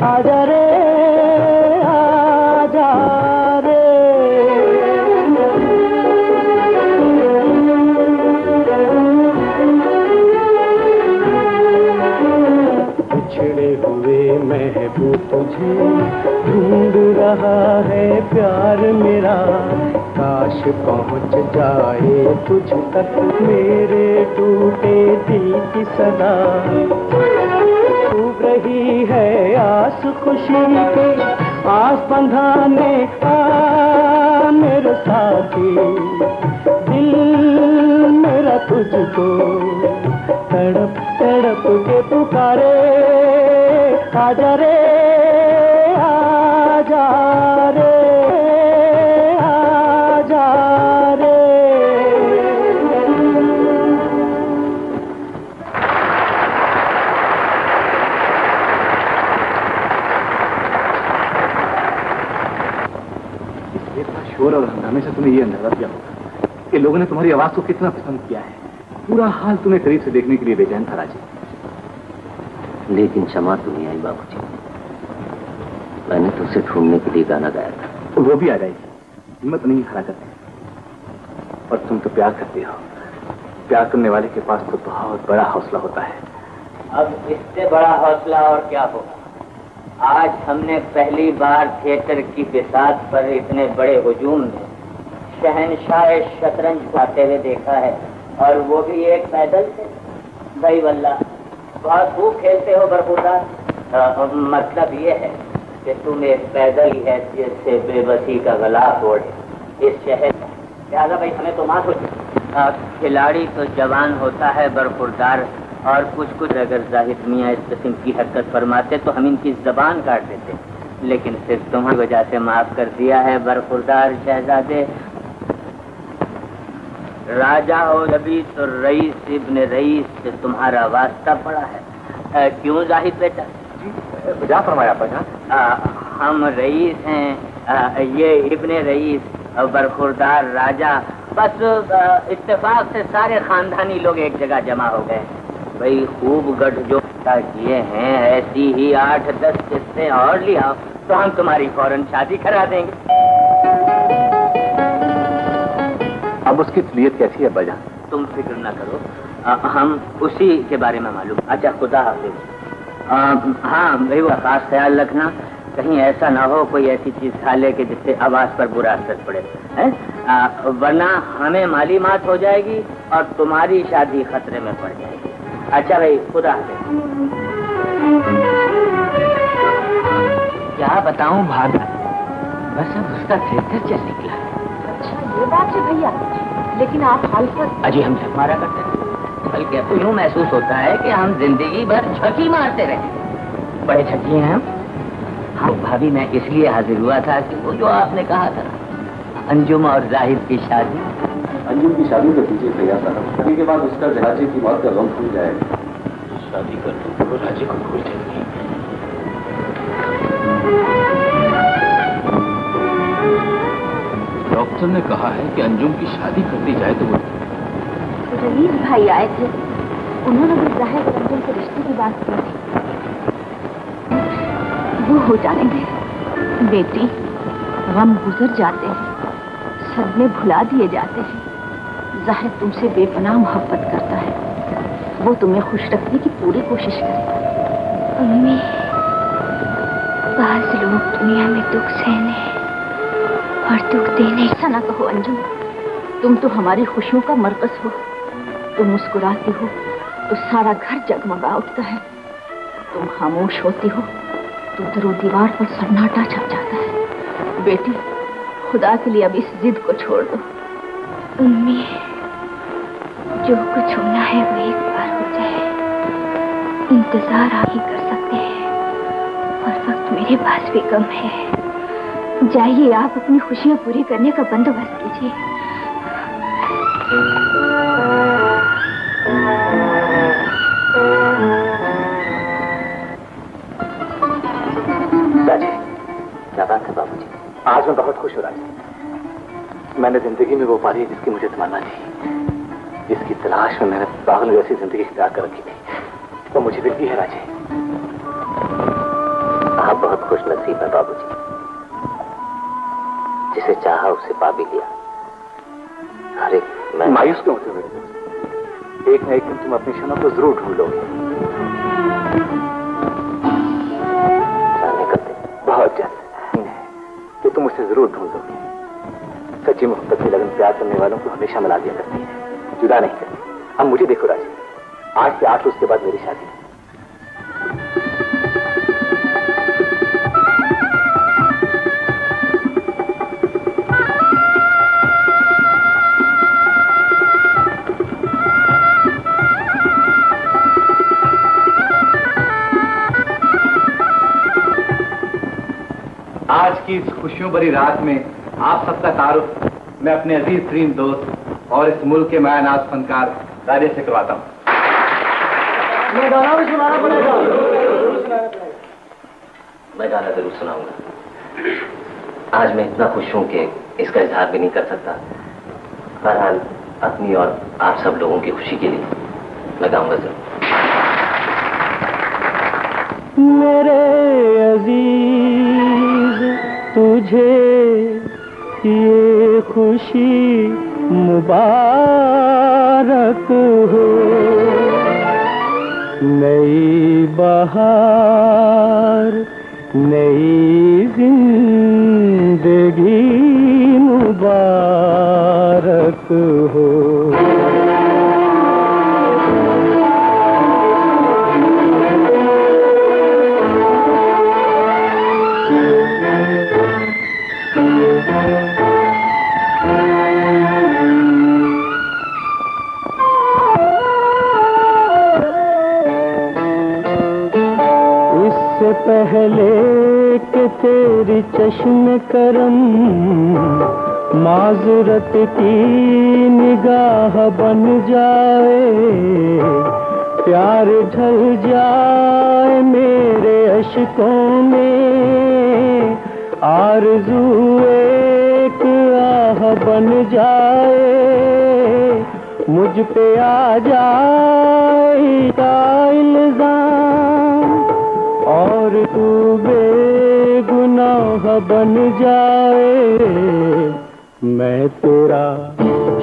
आजा रे आजा रे। बिछड़े हुए महबूब तुझे ढूंढ रहा है प्यार मेरा, काश पहुंच जाए तुझ तक मेरे टूटे दिल की सदा। डूब रही है आस खुशी के आस बंधाने आ मेरे साथी, दिल मेरा तुझको तड़प तड़प के पुकारे, आजा रे आजा रे, आजा रे। इतना शोर और हंगामे से तुम्हें ये अंदाजा किया होगा कि लोगों ने तुम्हारी आवाज को कितना पसंद किया है। पूरा हाल तुम्हें करीब से देखने के लिए बेचैन था राजी। लेकिन क्षमा तो नहीं आई बाबूजी, मैंने तो उसे ढूंढने के लिए गाना गाया था। वो भी आ जाएगी, हिम्मत नहीं हारा करते। और तुम तो प्यार करते हो, प्यार करने वाले के पास तो बहुत बड़ा हौसला होता है। अब इससे बड़ा हौसला और क्या होगा? आज हमने पहली बार थिएटर की बिसात पर इतने बड़े हुजूम में शहनशाह शतरंज आते हुए देखा है, और वो भी एक पैदल से। भाई वल्ला, बहुत खूब खेलते हो बरखुरदार। मतलब ये है कि तुम एक पैदल हैसियत से बेबसी का गला तोड़े इस शहर। लिहाजा भाई हमें तो माफ हो चुकी। खिलाड़ी तो जवान होता है बरखुरदार, और कुछ कुछ अगर जाहिद मियाँ इस किस्म की हरकत फरमाते तो हम इनकी जबान काट देते, लेकिन सिर्फ तुम्हारी वजह से माफ कर दिया है बरखुरदार शहजादे। राजा हो जभी तो रईस इब्ने रईस से तुम्हारा वास्ता पड़ा है। क्यों जाहिद बेटा? क्या फरमाया आपा? हम रईस हैं, ये इब्ने रईस, बरखुरदार राजा। बस इत्तेफाक से सारे खानदानी लोग एक जगह जमा हो गए। भाई खूब गठजोड़ किए हैं, ऐसी ही 8-10 किस्तें और लिया तो हम तुम्हारी फौरन शादी करा देंगे। अब उसकी तबीयत कैसी है अब्बाजान? तुम फिक्र न करो, हम उसी के बारे में मालूम। अच्छा खुदा हाफिज। हाँ भाई वो खास ख्याल रखना, कहीं ऐसा ना हो कोई ऐसी चीज खा ले कि जिससे आवाज पर बुरा असर पड़े, वरना हमें मालूमात हो जाएगी और तुम्हारी शादी खतरे में पड़ जाएगी। अच्छा भाई खुदा हाफिज। क्या बताऊं भागा, बस अब उसका थिएटर चल निकला। अच्छा ये बात है भैया, लेकिन आप हाल पर अजी हम झक मारा करते हैं, बल्कि अब यूं महसूस होता है कि हम जिंदगी भर झकी मारते रहे। बड़े झकी हैं हम। हाँ भाभी मैं इसलिए हाजिर हुआ था कि वो जो आपने कहा था अंजुम और जाहिद की शादी। अंजुम की शादी तो कीजिए भैया साहब, शादी के बाद उसका राजे की मौत का गम भूल जाएगा। शादी कर दो तो राजे को भूल जाएंगे। डॉक्टर ने कहा है कि अंजुम की शादी कर दी जाए तो वो रईस भाई आए थे, उन्होंने भी जाहिद और अंजुम के रिश्ते की बात की थी। वो हो जाने दे बेटी, गम गुजर जाते हैं, सदमे भुला दिए जाते हैं। जाहिद तुमसे बेपनाह मोहब्बत करता है, वो तुम्हें खुश रखने की पूरी कोशिश करेगा। अम्मी, बाज लोग दुनिया में दुख सहने और दुख देने। ऐसा ना कहो अंजुम, तुम तो हमारी खुशियों का मरकज हो। तुम मुस्कुराती हो तो सारा घर जगमगा उठता है, तुम खामोश होती हो तो दरो दीवार पर सन्नाटा छा जाता है। बेटी खुदा के लिए अब इस जिद को छोड़ दो। अम्मी, जो कुछ होना है वो एक बार हो जाए, इंतजार आप ही कर सकते हैं और वक्त मेरे पास भी कम है। जाइए आप अपनी खुशियां पूरी करने का बंदोबस्त कीजिए। राजे, क्या बात है बाबूजी, आज मैं बहुत खुश हूँ राजे। मैंने जिंदगी में वो पाली जिसकी मुझे तमन्ना थी, जिसकी तलाश में मैंने पागल जैसी जिंदगी इख्तियार कर रखी थी, वो मुझे मिल गई है राजे। आप बहुत खुश नसीब है बाबूजी, जिसे चाहा उसे पा भी लिया। अरे मैं मायूस क्यों होते हुए? एक न एक दिन तुम अपनी शनों को जरूर ढूंढ लोगे। जाने करते बहुत जल्द कि तुम उसे जरूर ढूंढोगे। सच्ची मोहब्बत में लगन प्यार करने वालों को हमेशा मिला दिया करती है, जुदा नहीं करती। अब मुझे देखो राजे, आज से 8 रोज के बाद मेरी शादी है। आज की इस खुशियों भरी रात में आप सबका तारुफ मैं अपने अजीज तरीन दोस्त और इस मुल्क के मायानाज फनकार राजे से करवाता हूँ। मैं गाना भी सुनाना पड़ेगा। मैं गाना जरूर सुनाऊंगा। आज मैं इतना खुश हूं कि इसका इजहार भी नहीं कर सकता। बहरहाल अपनी और आप सब लोगों की खुशी के लिए मैं गाऊंगा जरूर। मेरे अजीज तुझे ये खुशी मुबारक हो, नई बहार नई जिंदगी मुबारक हो। पहले के तेरी चश्म करम माजरत की निगाह बन जाए, प्यार ढल जाए मेरे अश्कों में, आरज़ू एक आह बन जाए, मुझ पे आ जाए का इल्ज़ाम और तू बेगुनाह बन जाए, मैं तेरा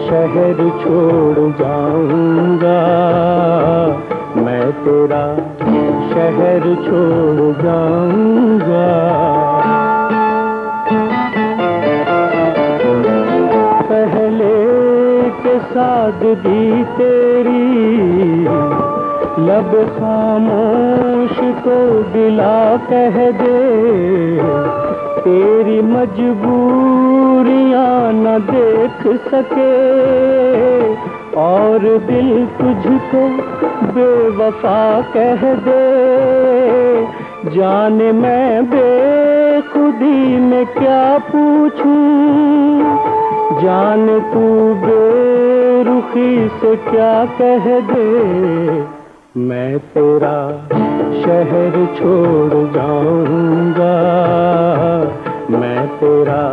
शहर छोड़ जाऊंगा, मैं तेरा शहर छोड़ जाऊंगा। पहले के सादगी तेरी लब खामोश को दिला कह दे, तेरी मजबूरियां न देख सके और दिल तुझको बेवफा कह दे, जाने मैं बेखुदी में क्या पूछूं, जान तू बेरुखी से क्या कह दे, मैं तेरा शहर छोड़ जाऊंगा, मैं तेरा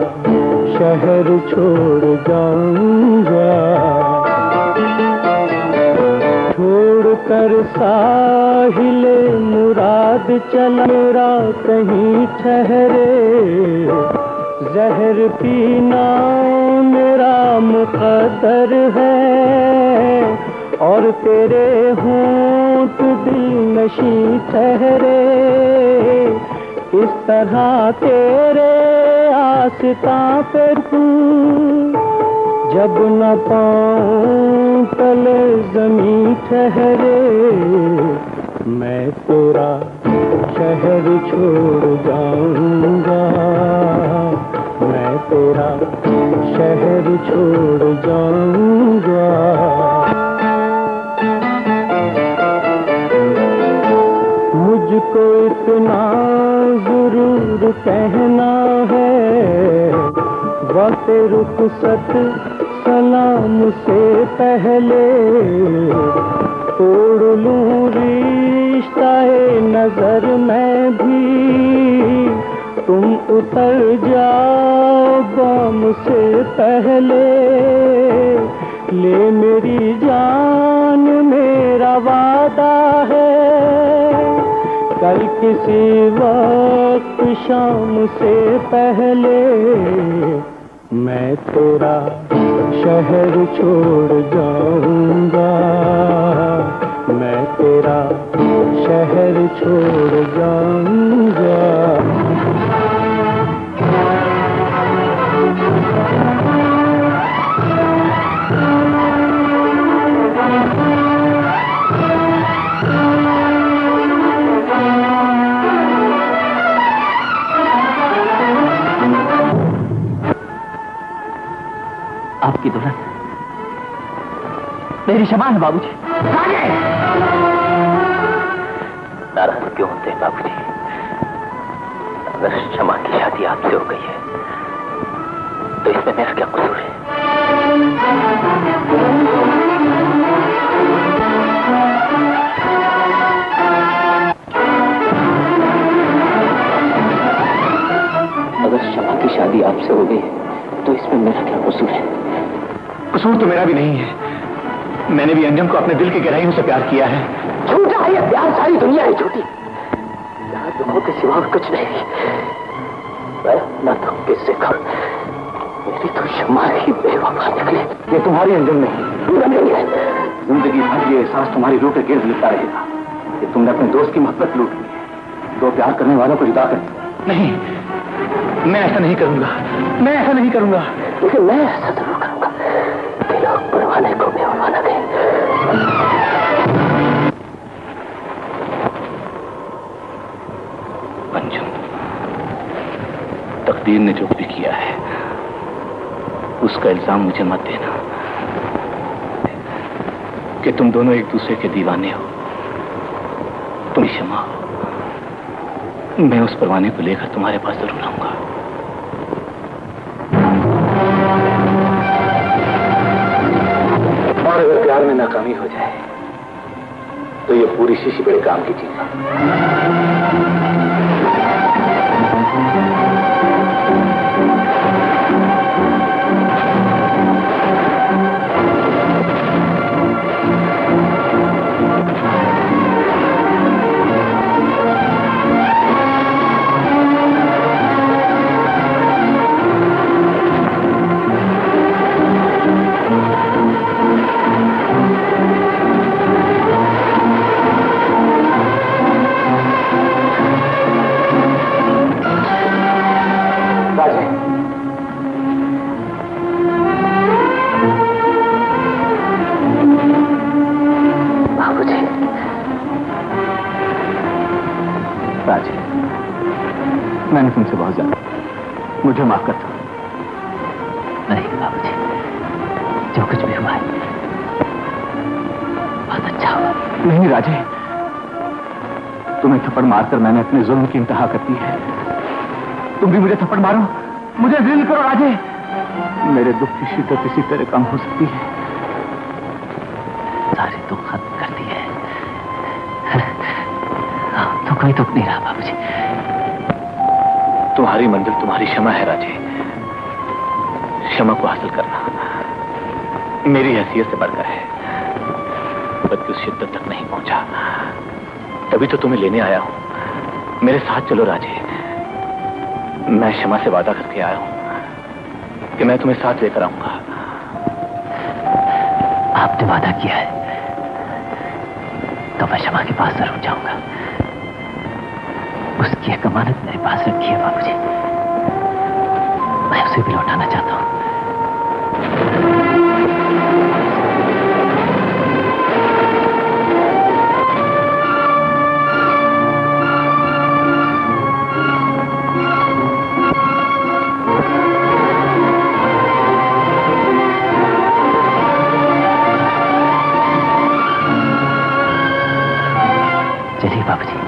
शहर छोड़ जाऊंगा। छोड़ कर साहिले मुराद चला मेरा कहीं ठहरे, जहर पीना मेरा मुक़द्दर है और तेरे होंठ दिल नशी ठहरे, इस तरह तेरे आस्तां पे जब न पाऊं तले ज़मीं ठहरे, मैं तेरा शहर छोड़ जाऊंगा, मैं तेरा शहर छोड़ जाऊंगा। मुझको इतना जरूर कहना है, वक्त रुखसत सलाम से पहले तोड़ लूं रिश्ता-ए नजर में भी, तुम उतर जाओ बम से पहले, ले मेरी जान मेरा वादा है, कल किसी वक्त शाम से पहले मैं तेरा शहर छोड़ जाऊंगा, मैं तेरा शहर छोड़ जाऊंगा। आपकी दुल्हन मेरी शमा है बाबूजी। नाराज क्यों होते हैं बाबूजी? अगर शमा की शादी आपसे हो गई है तो इसमें मेरा क्या कसूर है? अगर शमा की शादी आपसे हो गई है तो इसमें मेरा क्या कसूर है? कसूर तो मेरा भी नहीं है, मैंने भी अंजम को अपने दिल की गहराइयों से प्यार किया है। झूठा है ये प्यार, सारी दुनिया है झूठी, यहाँ दुखों के सिवा कुछ नहीं। मैं अपना दुख किससे खाऊं? मेरी तो शमा ही बेवफा निकले। ये तुम्हारी अंजम नहीं है, जिंदगी भर ये एहसास तुम्हारी रूह के गिर्द लिपटा रहेगा कि तुमने अपने दोस्त की मोहब्बत लूट ली, दो प्यार करने वालों को जुदा कर दिया। नहीं, मैं ऐसा नहीं करूंगा, मैं ऐसा नहीं करूंगा। लेकिन मैं ऐसा जरूर करूंगा कि लोग परवाने को बेवफा न कहें। अंजुम, तकदीर ने जो भी किया है उसका इल्जाम मुझे मत देना कि तुम दोनों एक दूसरे के दीवाने हो। तुम शमा हो, मैं उस परवाने को लेकर तुम्हारे पास जरूर आऊंगा। और अगर प्यार में नाकामी हो जाए तो ये पूरी शीशी बड़े काम की चीज है। मैंने तुमसे बहुत ज्यादा, मुझे माफ कर दो। नहीं बाबूजी, जो कुछ भी हुआ है बहुत अच्छा हुआ। नहीं राजे, तुम्हें थप्पड़ मारकर मैंने अपने जुल्म की इंतहा कर दी है। तुम भी मुझे थप्पड़ मारो, मुझे ज़िल करो राजे। मेरे दुख की शिद्दत इसी तरह कम हो सकती है। सारे दुख खत्म कर दिए, तो कोई दुख नहीं रहा बाबूजी। तुम्हारी मंजिल तुम्हारी क्षमा है राजे। क्षमा को हासिल करना मेरी हैसियत से बढ़कर है, बल्कि उस शिद्दत तक नहीं पहुंचा। तभी तो तुम्हें लेने आया हूं। मेरे साथ चलो राजे। मैं क्षमा से वादा करके आया हूं कि मैं तुम्हें साथ लेकर आऊंगा। आपने वादा किया है तो मैं क्षमा के पास जरूर जाऊंगा। उसकी एक अमानत मेरे पास रखी है बाबूजी, मैं उसे भी लौटाना चाहता हूं। चलिए बाबूजी।